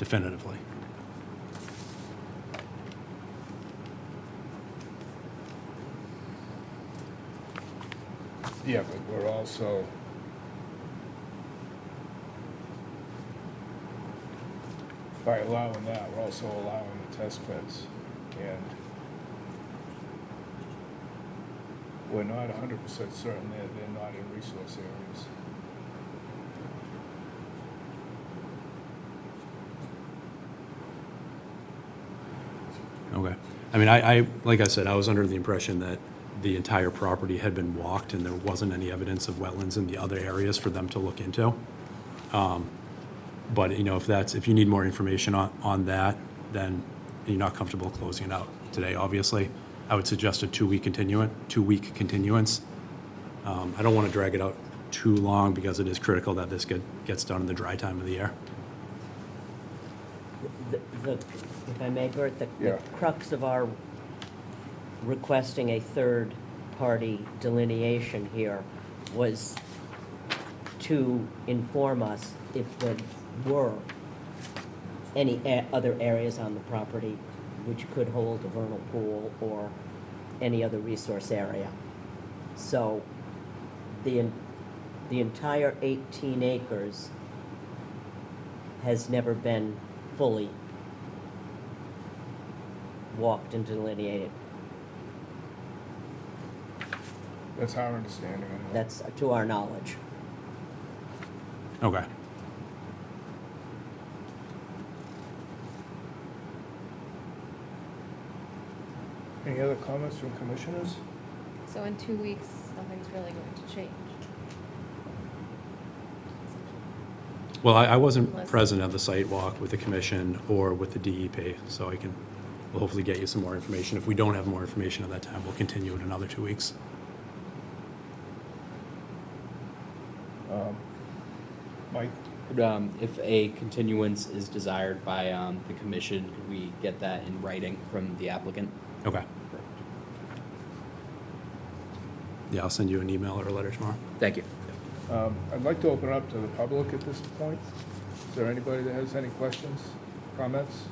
definitively. Yeah, but we're also, by allowing that, we're also allowing the test pits. And we're not 100% certain that they're not in resource areas. Okay. I mean, I, like I said, I was under the impression that the entire property had been walked and there wasn't any evidence of wetlands in the other areas for them to look into. But, you know, if you need more information on that, then you're not comfortable closing it out today, obviously, I would suggest a two-week continuance. I don't want to drag it out too long because it is critical that this gets done in the dry time of the year. If I may, Bert, the Yeah. crux of our requesting a third-party delineation here was to inform us if there were any other areas on the property which could hold a vernal pool or any other resource area. So the entire 18 acres has never been fully walked and delineated. That's our understanding anyway. That's to our knowledge. Okay. Any other comments from commissioners? So in 2 weeks, nothing's really going to change. Well, I wasn't Unless- present at the site walk with the commission or with the DEP, so we'll hopefully get you some more information. If we don't have more information at that time, we'll continue it another 2 weeks. Mike? If a continuance is desired by the commission, could we get that in writing from the applicant? Okay. Yeah, I'll send you an email or a letter tomorrow. Thank you. I'd like to open it up to the public at this point. Is there anybody that has any questions, comments?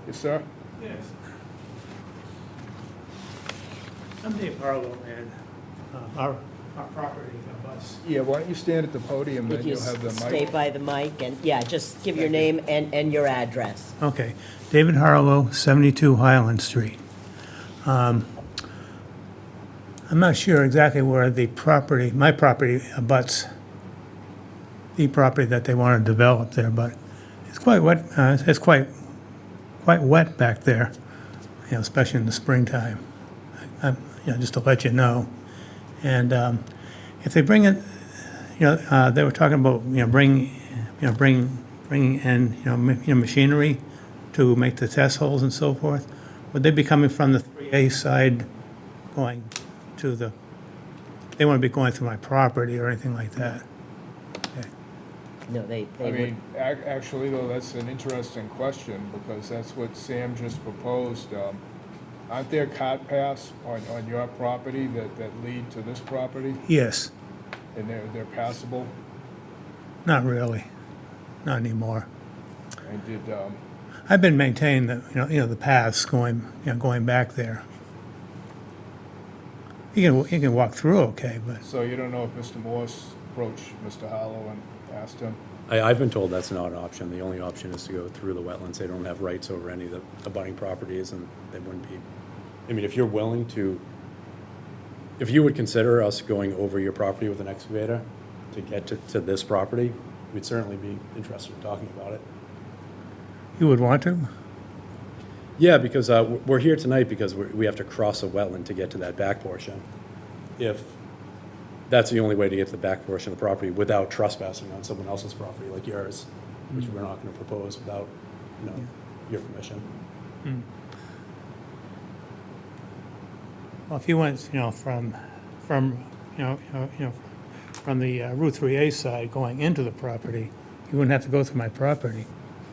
Yes, sir? Yes. I'm Dave Harlow, and our property abuts. Yeah, why don't you stand at the podium If and you you'll have the stay mic? by the mic and, yeah, just give your name and your address. Okay. David Harlow, 72 Highland Street. I'm not sure exactly where my property abuts the property that they want to develop there, but it's quite wet, it's quite wet back there, you know, especially in the springtime. You know, just to let you know. And if they bring it, you know, they were talking about, you know, bringing in, machinery to make the test holes and so forth. Would they be coming from the 3A side, going to they wouldn't be going through my property or anything like that? Okay. No, they I would, mean, actually, though, that's an interesting question, because that's what Sam just proposed. Aren't there cart paths on your property that lead to this property, Yes, and they're passable? not really, not anymore. And did, I've been maintaining the paths going back there. You can walk through okay, but so you don't know if Mr. Morse approached Mr. Hollow and asked him? I've been told that's not an option. The only option is to go through the wetlands. They don't have rights over any of the abutting properties, and they wouldn't be. I mean, if you're willing to, if you would consider us going over your property with an excavator to get to this property, we'd certainly be interested in talking about it. you would want to? Yeah, because we're here tonight because we have to cross a wetland to get to that back portion. If that's the only way to get to the back portion of the property without trespassing on someone else's property like yours, which we're not going to propose without, your permission. Well, if you went, from the Route 3A side going into the property, you wouldn't have to go through my property.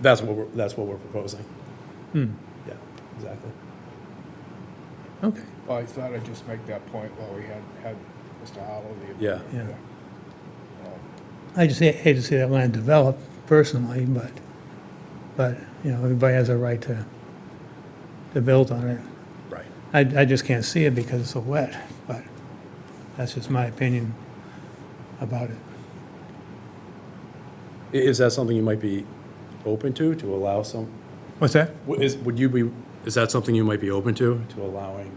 That's what we're proposing. Yeah, exactly. Okay. Well, I thought I'd just make that point while we had Mr. Hollow. Yeah. Yeah. I just hate to see that land developed personally, but, you know, everybody has a right to build on it. Right. I just can't see it because it's so wet, but that's just my opinion about it. Is that something you might be open to allow some, What's that? is that something you might be open to allowing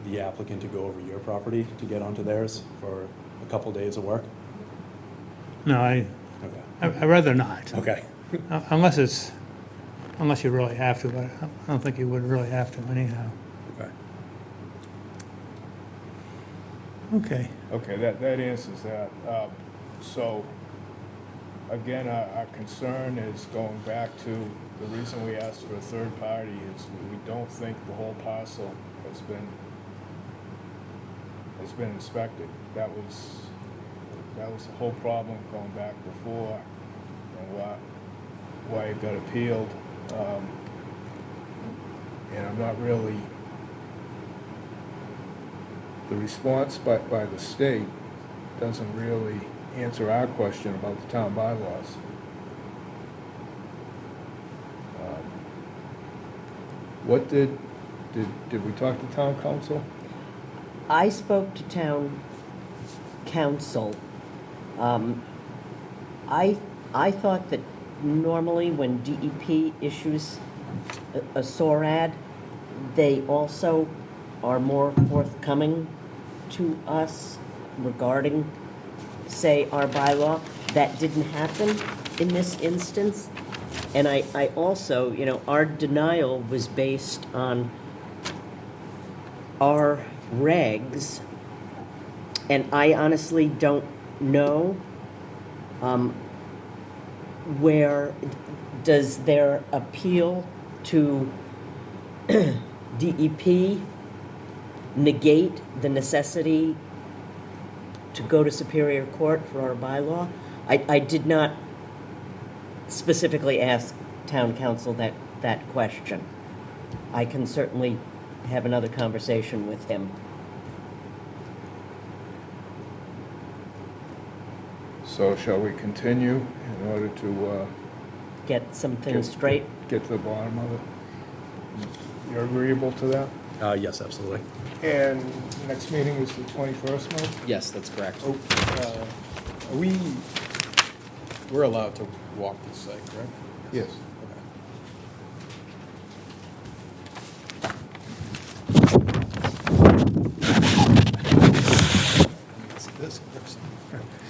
the applicant to go over your property to get onto theirs for a couple days of work? No, Okay. I'd rather not. Okay. Unless you really have to, but I don't think you would really have to anyhow. Okay. Okay. Okay, that answers that. So, again, our concern is going back to the reason we asked for a third party is we don't think the whole parcel has been inspected. That was the whole problem going back before, and why it got appealed. And I'm not really, the response by the state doesn't really answer our question about the town bylaws. What did we talk to town council? I spoke to town council. I thought that normally when DEP issues a SORAD, they also are more forthcoming to us regarding, say, our bylaw. That didn't happen in this instance. And I also, you know, our denial was based on our regs, and I honestly don't know where does their appeal to DEP negate the necessity to go to Superior Court for our bylaw? I did not specifically ask town council that question. I can certainly have another conversation with him. So shall we continue in order to Get some things straight. get to the bottom of it? You're agreeable to that? Yes, absolutely. And next meeting is the 21st, Mike? Yes, that's correct. We're allowed to walk the site, correct? Yes.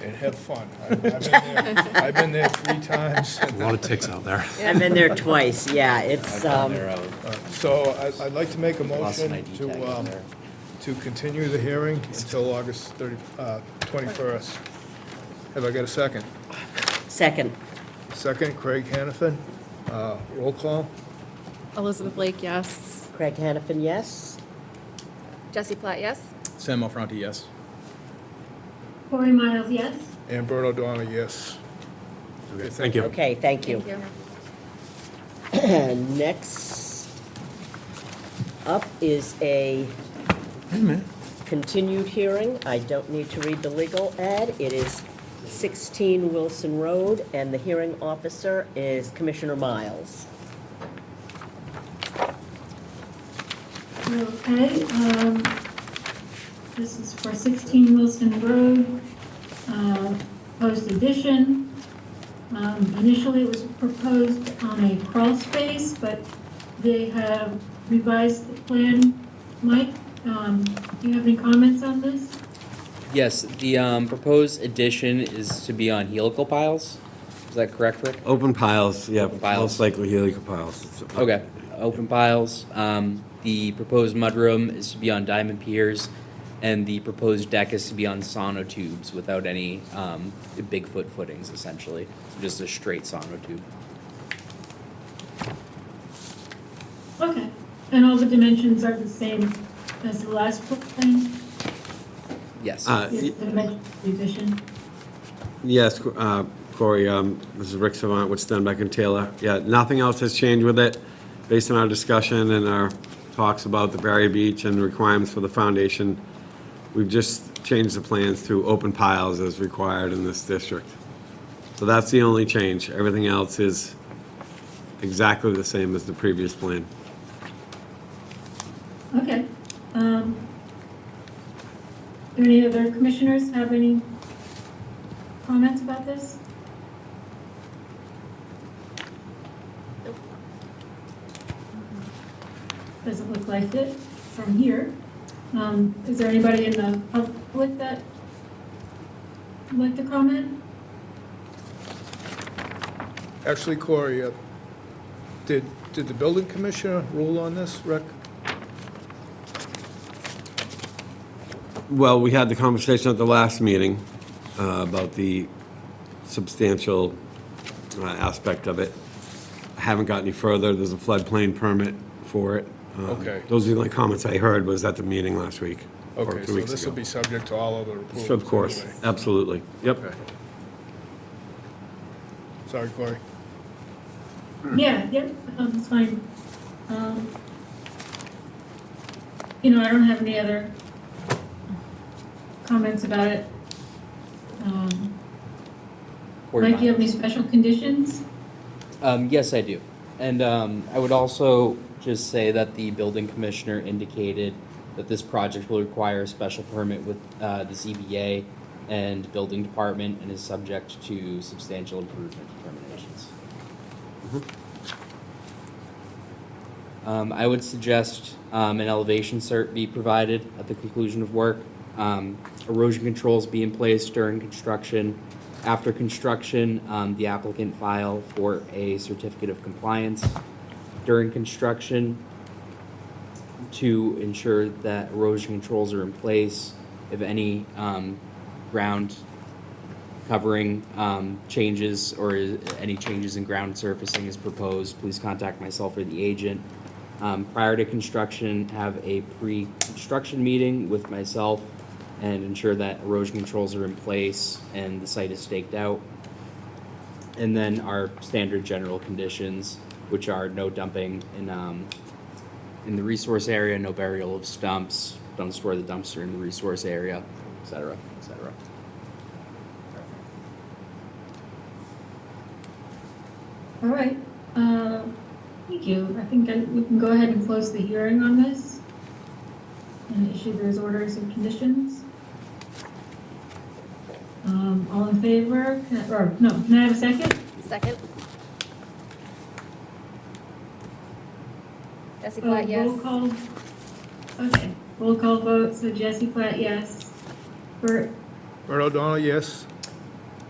And have fun. I've been there 3 times. A lot of ticks out there. I've been there twice, yeah, it's, So I'd like to make a Lost an motion ID tag out there. to continue the hearing until August 21st. Have I got a second? second. Second, Craig Hannafin. Roll call. Elizabeth Lake, yes. Craig Hannafin, yes? Jesse Platt, yes? Sam Alfronti, yes. Corey Miles, yes. And Bert O'Donnell, yes. Okay, thank you. Okay, thank you. Next up is a Wait a minute. continued hearing. I don't need to read the legal ad. It is 16 Wilson Road, and the hearing officer is Commissioner Miles. Okay, this is for 16 Wilson Road, proposed addition. Initially, it was proposed on a crawl space, but they have revised the plan. Mike, do you have any comments on this? Yes, the proposed addition is to be on helical piles. Is that correct, Rick? Open piles, yeah, Open piles. most likely helical piles. Okay, open piles. The proposed mudroom is to be on diamond piers, and the proposed deck is to be on sonotubes without any Bigfoot footings, essentially. So just a straight sonotube. Okay, and all the dimensions are the same as the last plan? Yes. Is the dimension of the addition? Yes, Corey, this is Rick Savant with Stenbeck and Taylor. Yeah, nothing else has changed with it. Based on our discussion and our talks about the Barrier Beach and the requirements for the foundation, we've just changed the plans to open piles as required in this district. So that's the only change. Everything else is exactly the same as the previous plan. Okay. Do any other commissioners have any comments about this? Doesn't look like it from here. Is there anybody in the public that would like to comment? Actually, Corey, did the building commissioner rule on this, Rick? Well, we had the conversation at the last meeting about the substantial aspect of it. I haven't got any further. There's a floodplain permit for it. Okay. Those are the only comments I heard was at the meeting last week, or Okay, 2 so weeks this will ago. be subject to all other approvals? Of course, anyway. absolutely. Yep. Okay. Sorry, Corey. Yeah, it's fine. You know, I don't have any other comments about it. Mike, do you have any special conditions? Yes, I do. And I would also just say that the building commissioner indicated that this project will require a special permit with the ZBA and building department and is subject to substantial improvement determinations. I would suggest an elevation cert be provided at the conclusion of work. Erosion controls be in place during construction. After construction, the applicant file for a certificate of compliance during construction to ensure that erosion controls are in place. If any ground covering changes or any changes in ground surfacing is proposed, please contact myself or the agent. Prior to construction, have a pre-construction meeting with myself and ensure that erosion controls are in place and the site is staked out. And then our standard general conditions, which are no dumping in the resource area, no burial of stumps, don't store the dumpster in the resource area, et cetera, et cetera. All right, thank you. I think we can go ahead and close the hearing on this and issue those orders and conditions. All in favor, or no, can I have a second? Second? Jesse Roll Platt, yes. call. Okay, roll call vote, so Jesse Platt, yes. Bert, Bert O'Donnell, yes?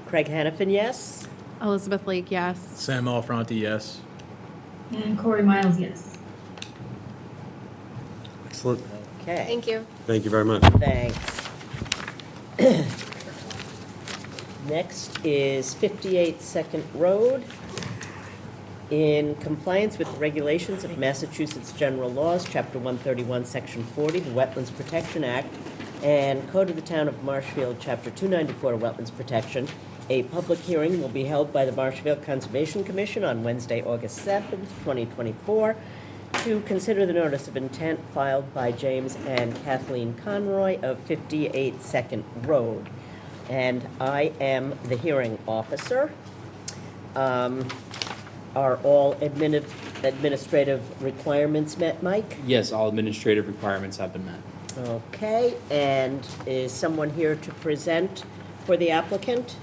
Craig Hannafin, yes? Elizabeth Lake, yes. Sam Alfronti, yes. and Corey Miles, yes. Excellent. Okay, Thank you. Thank you very much. thanks. Next is 58 Second Road. In compliance with the regulations of Massachusetts General Laws, Chapter 131, Section 40, the Wetlands Protection Act, and Code of the Town of Marshfield, Chapter 294, Wetlands Protection, a public hearing will be held by the Marshfield Conservation Commission on Wednesday, August 7th, 2024, to consider the notice of intent filed by James and Kathleen Conroy of 58 Second Road. And I am the hearing officer. Are all administrative requirements met, Mike? Yes, all administrative requirements have been met. Okay, and is someone here to present for the applicant?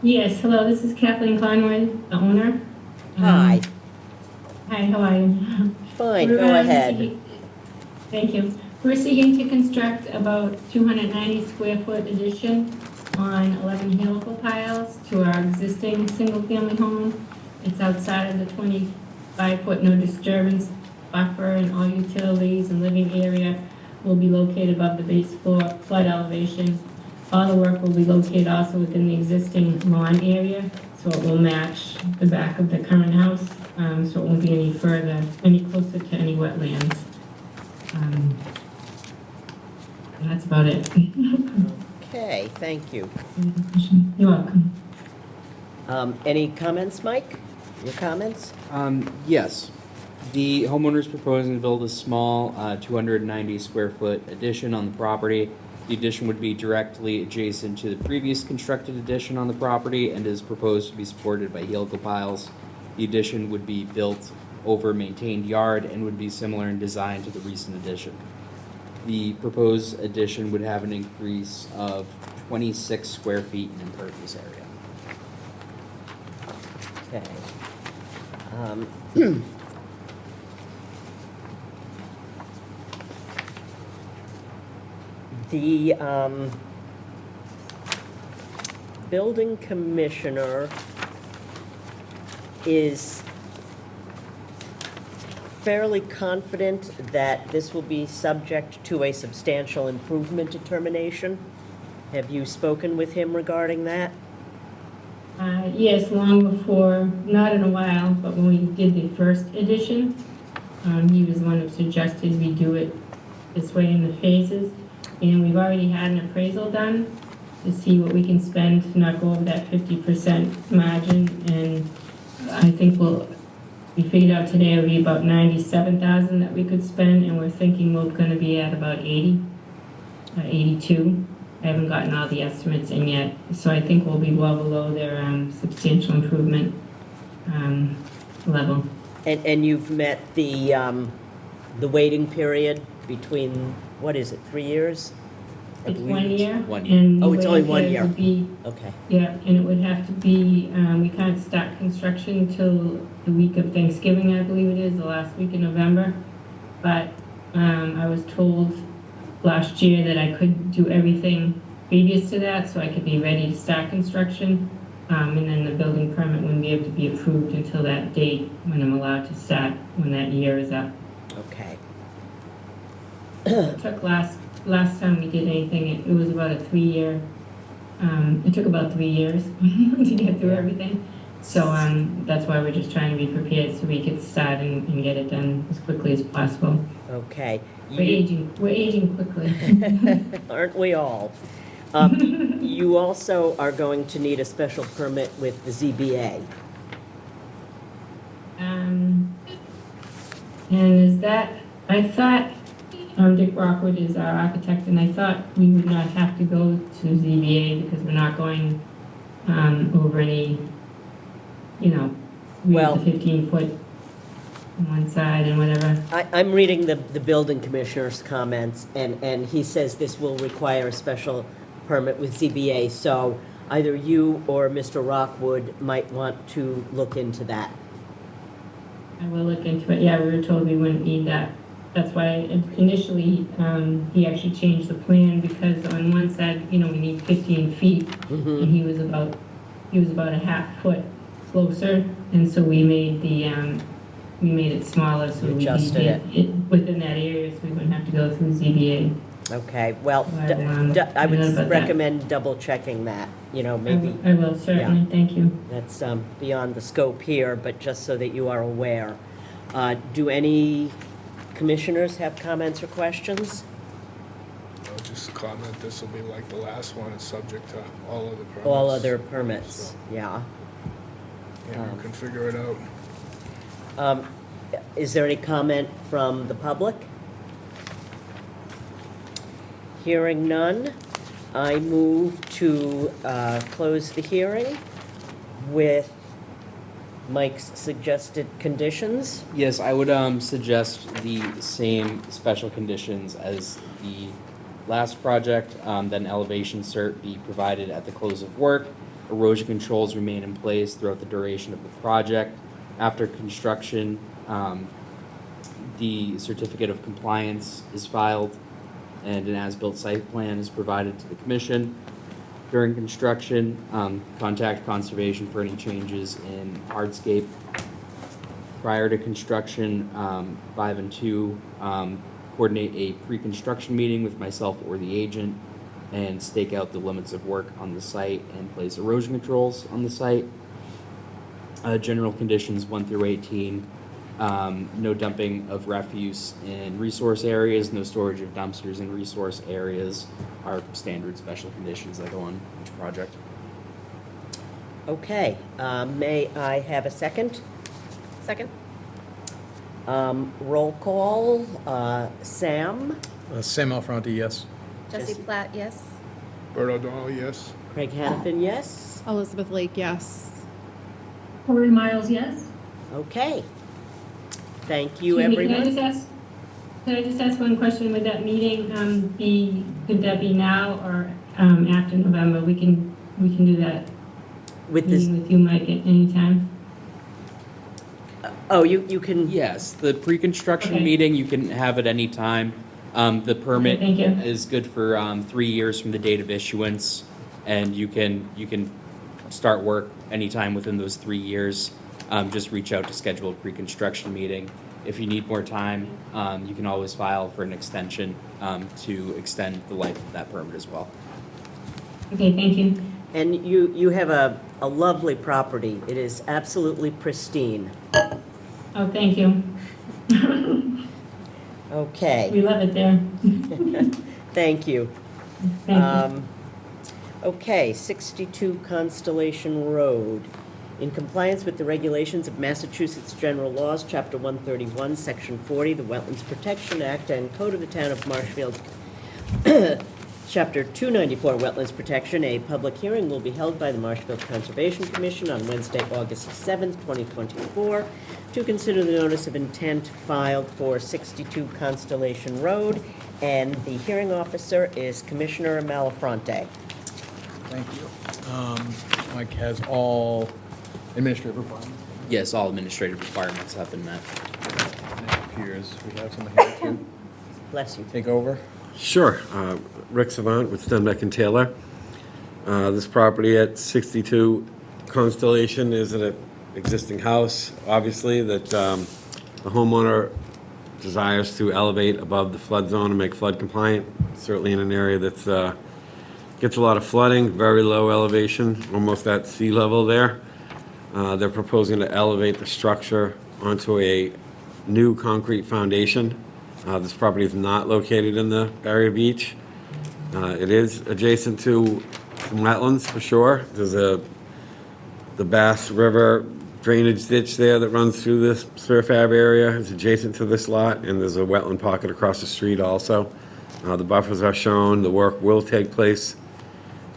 Yes, hello, this is Kathleen Conway, the owner. Hi, Hi, how are you? fine, We're, go ahead. Thank you. We're seeking to construct about 290 square foot addition on 11 helical piles to our existing single-family home. It's outside of the 25-foot no disturbance buffer, and all utilities and living area will be located above the base floor flood elevation. All the work will be located also within the existing lawn area, so it will match the back of the current house, so it won't be any closer to any wetlands. And that's about it. Okay, thank you. You're welcome. Any comments, Mike? Your comments? Yes. The homeowner is proposing to build a small 290 square foot addition on the property. The addition would be directly adjacent to the previous constructed addition on the property and is proposed to be supported by helical piles. The addition would be built over a maintained yard and would be similar in design to the recent addition. The proposed addition would have an increase of 26 square feet in impervious area. Okay. The building commissioner is fairly confident that this will be subject to a substantial improvement determination. Have you spoken with him regarding that? Yes, long before, not in a while, but when we did the first edition, he was the one who suggested we do it this way in the phases. And we've already had an appraisal done to see what we can spend to not go over that 50% margin. And I think we figured out today it'll be about 97,000 that we could spend, and we're thinking we're gonna be at about 80, 82. I haven't gotten all the estimates in yet, so I think we'll be well below their substantial improvement level. And you've met the waiting period between, what is it, 3 years? I It's believe 1 year. 1 year. And Oh, it's the only waiting 1 period year. would be- Okay, Yeah, and it would have to be, we can't start construction until the week of Thanksgiving, I believe it is, the last week in November. But I was told last year that I could do everything previous to that, so I could be ready to start construction. And then the building permit wouldn't be able to be approved until that date when I'm allowed to start, when that year is up. okay. It took last time we did anything, it was about a 3-year, it took about 3 years to get through everything. So that's why we're just trying to be prepared so we could start and get it done as quickly as possible. Okay. We're aging quickly. Aren't we all? You also are going to need a special permit with the ZBA. And is that, I thought, Dick Rockwood is our architect, and I thought we would not have to go to ZBA because we're not going over any, we Well- have the 15-foot on one side and whatever. I'm reading the building commissioner's comments, and he says this will require a special permit with ZBA, so either you or Mr. Rockwood might want to look into that. I will look into it. Yeah, we were told we wouldn't need that. That's why initially, he actually changed the plan because on one side, we need 15 feet. And he was about a half foot closer. And so we made it smaller so we could Adjusted get it within that area so we wouldn't have to go through ZBA. Okay, well, But, I I know about would that. recommend double checking that, maybe. I will, certainly. Thank you. That's beyond the scope here, but just so that you are aware. Do any commissioners have comments or questions? Just a comment, this will be like the last one, it's subject to all other permits. All other permits, So, yeah. yeah, you can figure it out. Is there any comment from the public? Hearing none, I move to close the hearing with Mike's suggested conditions. Yes, I would suggest the same special conditions as the last project, then elevation cert be provided at the close of work. Erosion controls remain in place throughout the duration of the project. After construction, the certificate of compliance is filed and an as-built site plan is provided to the commission. During construction, contact conservation for any changes in hardscape. Prior to construction, 5 and 2, coordinate a pre-construction meeting with myself or the agent and stake out the limits of work on the site and place erosion controls on the site. General conditions 1 through 18, no dumping of refuse in resource areas, no storage of dumpsters in resource areas are standard special conditions that go on each project. Okay, may I have a second? Second? Roll call, Sam, Sam Alfronti, yes. Jesse Platt, yes. Bert O'Donnell, yes. Craig Hanafin, yes? Elizabeth Lake, yes. Cory Miles, yes. Okay. Thank you, Excuse me, everyone. Could I just ask one question? Would that meeting could that be now or after November? We can do that With this, meeting with you, Mike, at any time. oh, you can, Yes, the pre-construction Okay. meeting, you can have at any time. The permit thank you. is good for 3 years from the date of issuance, and you can start work anytime within those 3 years. Just reach out to schedule a pre-construction meeting. If you need more time, you can always file for an extension to extend the life of that permit as well. Okay, thank you. and you have a lovely property. It is absolutely pristine. Oh, thank you. Okay, We love it there. thank you. Thank you. Okay, 62 Constellation Road. In compliance with the regulations of Massachusetts General Laws, Chapter 131, Section 40, the Wetlands Protection Act, and Code of the Town of Marshfield, Chapter 294, Wetlands Protection, a public hearing will be held by the Marshfield Conservation Commission on Wednesday, August 7th, 2024, to consider the notice of intent filed for 62 Constellation Road, and the hearing officer is Commissioner Malafronte. Thank you. Mike has all administrative requirements. Yes, all administrative requirements have been met. And it appears we have someone here to Bless you. take over. Sure. Rick Savant with Stenbeck and Taylor. This property at 62 Constellation is an existing house, obviously, that the homeowner desires to elevate above the flood zone and make flood compliant, certainly in an area that's gets a lot of flooding, very low elevation, almost at sea level there. They're proposing to elevate the structure onto a new concrete foundation. This property is not located in the Barrier Beach. It is adjacent to some wetlands, for sure. There's the Bass River drainage ditch there that runs through this surf ave area. It's adjacent to this lot, and there's a wetland pocket across the street also. The buffers are shown. The work will take place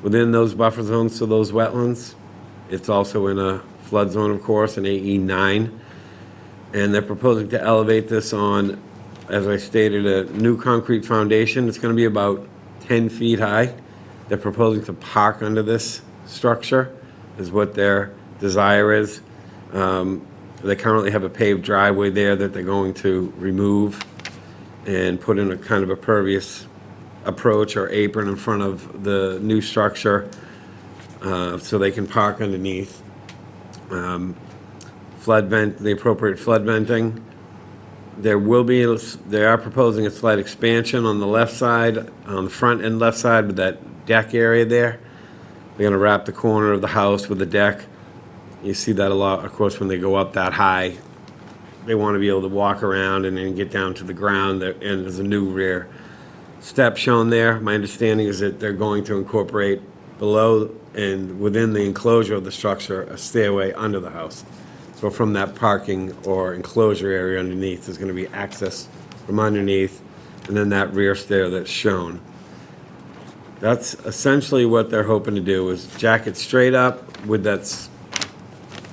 within those buffer zones to those wetlands. It's also in a flood zone, of course, an AE9. And they're proposing to elevate this on, as I stated, a new concrete foundation. It's going to be about 10 feet high. They're proposing to park under this structure, is what their desire is. They currently have a paved driveway there that they're going to remove and put in a kind of a pervious approach or apron in front of the new structure so they can park underneath. Flood vent, the appropriate flood venting. They are proposing a slight expansion on the left side, on the front and left side with that deck area there. They're gonna wrap the corner of the house with the deck. You see that a lot, of course, when they go up that high. They want to be able to walk around and then get down to the ground, and there's a new rear step shown there. My understanding is that they're going to incorporate below and within the enclosure of the structure, a stairway under the house. So from that parking or enclosure area underneath, there's going to be access from underneath, and then that rear stair that's shown. That's essentially what they're hoping to do, is jack it straight up with that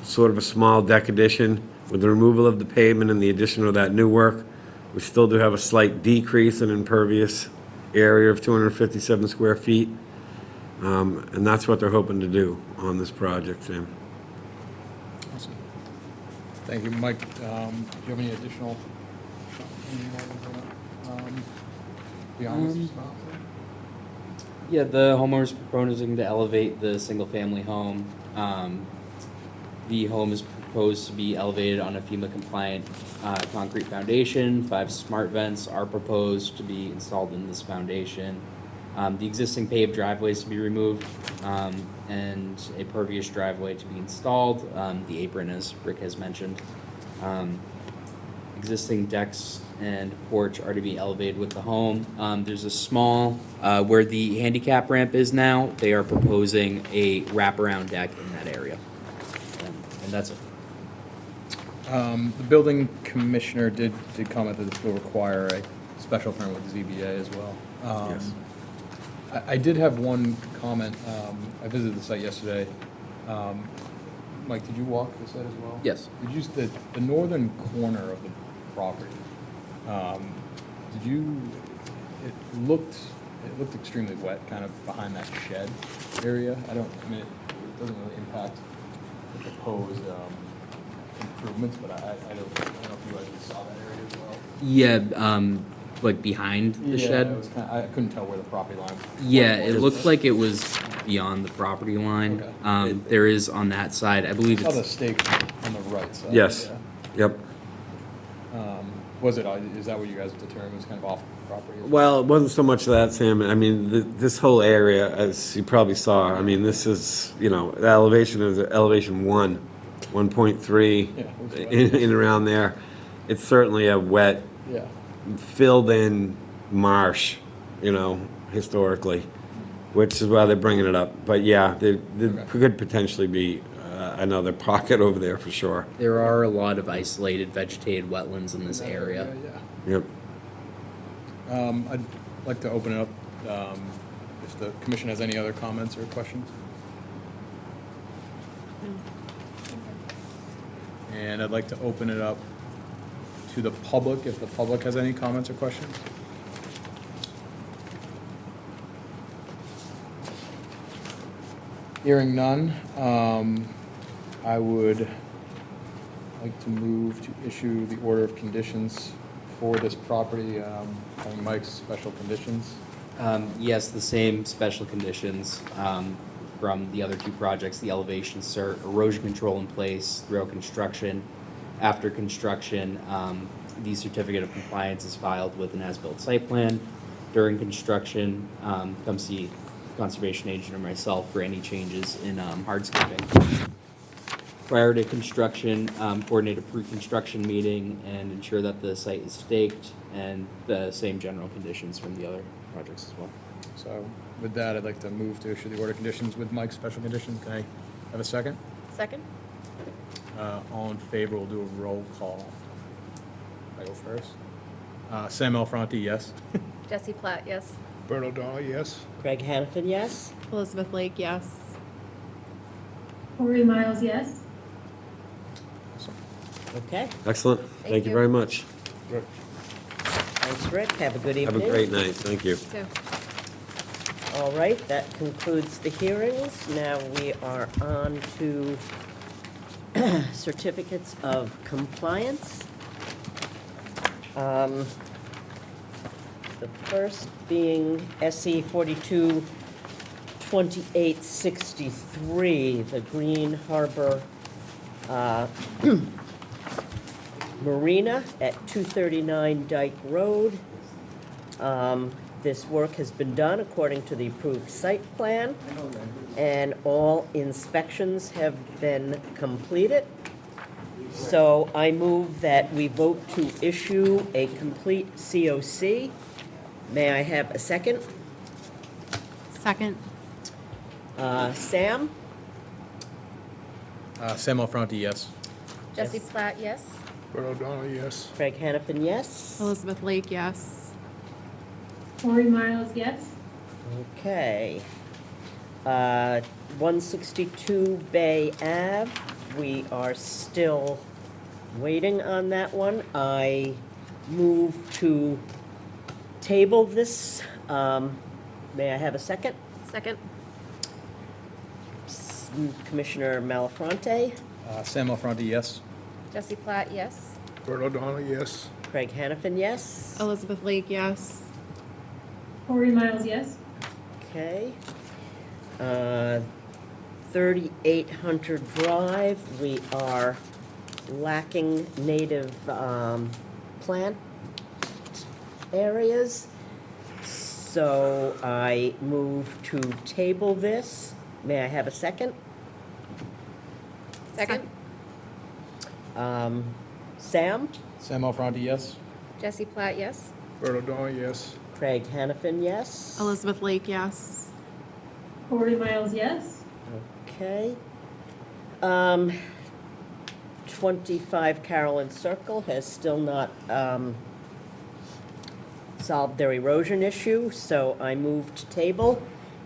sort of a small deck addition. With the removal of the pavement and the addition of that new work, we still do have a slight decrease in impervious area of 257 square feet. And that's what they're hoping to do on this project, Sam. Awesome. Thank you, Mike. Do you have any additional? Beyond this response? Yeah, the homeowner's proposing to elevate the single-family home. The home is proposed to be elevated on a FEMA-compliant concrete foundation. 5 smart vents are proposed to be installed in this foundation. The existing paved driveway is to be removed, and a pervious driveway to be installed. The apron, as Rick has mentioned. Existing decks and porch are to be elevated with the home. There's a small, where the handicap ramp is now, they are proposing a wraparound deck in that area. And that's it. The building commissioner did comment that this will require a special permit with the ZBA as well. Yes. I did have one comment. I visited the site yesterday. Mike, did you walk the site as well? Yes. Did you, the northern corner of the property, did you, it looked extremely wet, kind of behind that shed area. I mean, it doesn't really impact the proposed improvements, but I don't know if you guys saw that area as well. Yeah, like behind the Yeah, shed? it was I couldn't tell where the property line. Yeah, it looked like it was beyond the property line. Okay. There is on that side, I believe I saw the it's, stake on the right side. Yes. Yeah. Yep. Was it, is that what you guys determined was kind of off property? Well, it wasn't so much that, Sam. I mean, this whole area, as you probably saw, I mean, this is, you know, the elevation is elevation 1.3, Yeah, it was wet. in and around there. It's certainly a wet, Yeah. filled-in marsh, you know, historically, which is why they're bringing it up. But yeah, there could potentially be another pocket over there for sure. there are a lot of isolated vegetated wetlands in this area. Yeah. Yep. I'd like to open it up, if the commission has any other comments or questions. And I'd like to open it up to the public, if the public has any comments or questions. Hearing none, I would like to move to issue the order of conditions for this property, having Mike's special conditions. Yes, the same special conditions from the other two projects, the elevation cert, erosion control in place throughout construction. After construction, the certificate of compliance is filed with an as-built site plan. During construction, come see conservation agent or myself for any changes in hardscaping. Prior to construction, coordinate a pre-construction meeting and ensure that the site is staked, and the same general conditions from the other projects as well. So with that, I'd like to move to issue the order of conditions with Mike's special conditions. Can I have a second? Second? All in favor, we'll do a roll call. I go first. Sam Alfronti, yes. Jesse Platt, yes. Bert O'Donnell, yes? Craig Hanafin, yes? Elizabeth Lake, yes. Corey Miles, yes. Okay, Excellent. Thank you you. very much. thanks, Rick. Have a good Have evening. a great night. Thank you. Two. All right, that concludes the hearings. Now we are on to certificates of compliance. The first being SE 422863, the Green Harbor Marina at 239 Dyke Road. This work has been done according to the approved site plan, and all inspections have been completed. So I move that we vote to issue a complete COC. May I have a second? Second. Sam? Sam Alfronti, yes. Jesse Platt, yes. Bert O'Donnell, yes? Craig Hanafin, yes? Elizabeth Lake, yes. Corey Miles, yes. Okay. 162 Bay Ave, we are still waiting on that one. I move to table this. May I have a second? Second? Commissioner Malafronte, Sam Alfronti, yes. Jesse Platt, yes. Bert O'Donnell, yes? Craig Hanafin, yes? Elizabeth Lake, yes. Corey Miles, yes. Okay. 38 Hunter Drive, we are lacking native plant areas. So I move to table this. May I have a second? Second? Sam? Sam Alfronti, yes. Jesse Platt, yes. Bert O'Donnell, yes? Craig Hanafin, yes? Elizabeth Lake, yes. Corey Miles, yes. Okay. 25 Carolyn Circle has still not solved their erosion issue, so I move to table.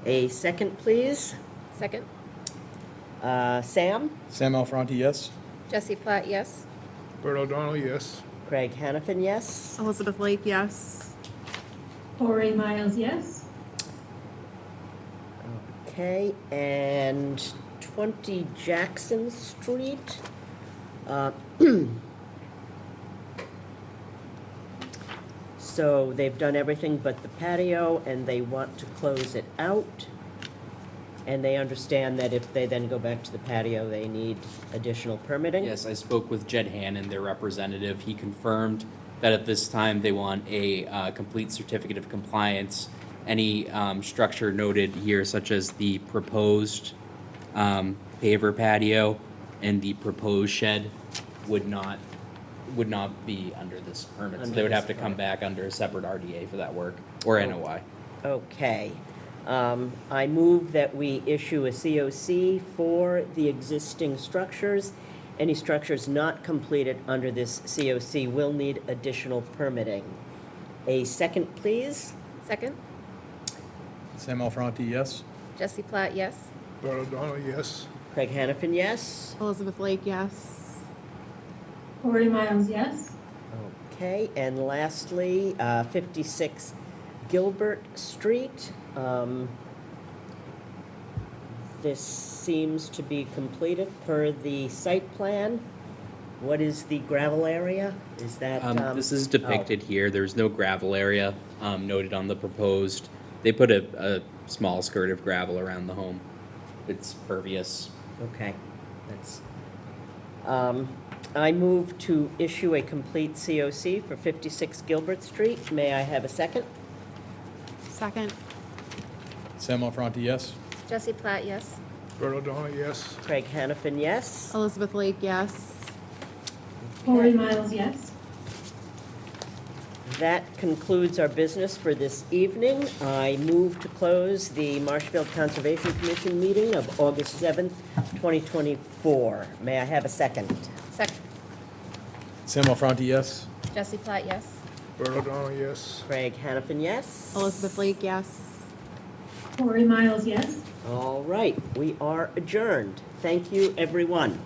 A second, please. Second. Sam? Sam Alfronti, yes? Jesse Platt, yes. Bert O'Donnell, yes. Craig Hanafin, yes. Elizabeth Lake, yes. Corey Miles, yes. Okay, and 20 Jackson Street. So they've done everything but the patio, and they want to close it out. And they understand that if they then go back to the patio, they need additional permitting? Yes, I spoke with Jed Hannon, their representative. He confirmed that at this time they want a complete certificate of compliance. Any structure noted here, such as the proposed paver patio and the proposed shed, would not be under this permit. So Under they would this have to come permit. back under a separate RDA for that work, or NOI. Okay. I move that we issue a COC for the existing structures. Any structures not completed under this COC will need additional permitting. A second, please. Second. Sam Alfronti, yes? Jesse Platt, yes. Bert O'Donnell, yes. Craig Hanafin, yes. Elizabeth Lake, yes. Corey Miles, yes. Okay, and lastly, 56 Gilbert Street. This seems to be completed per the site plan. What is the gravel area? Is that? This is depicted here. There's no gravel area noted on the proposed. They put a small skirt of gravel around the home. It's pervious. Okay, that's, I move to issue a complete COC for 56 Gilbert Street. May I have a second? Second. Sam Alfronti, yes? Jesse Platt, yes. Bert O'Donnell, yes. Craig Hanafin, yes. Elizabeth Lake, yes. Corey Miles, yes. That concludes our business for this evening. I move to close the Marshfield Conservation Commission meeting of August 7th, 2024. May I have a second? Second. Sam Alfronti, yes? Jesse Platt, yes. Bert O'Donnell, yes. Craig Hanafin, yes. Elizabeth Lake, yes. Corey Miles, yes. All right, we are adjourned. Thank you, everyone.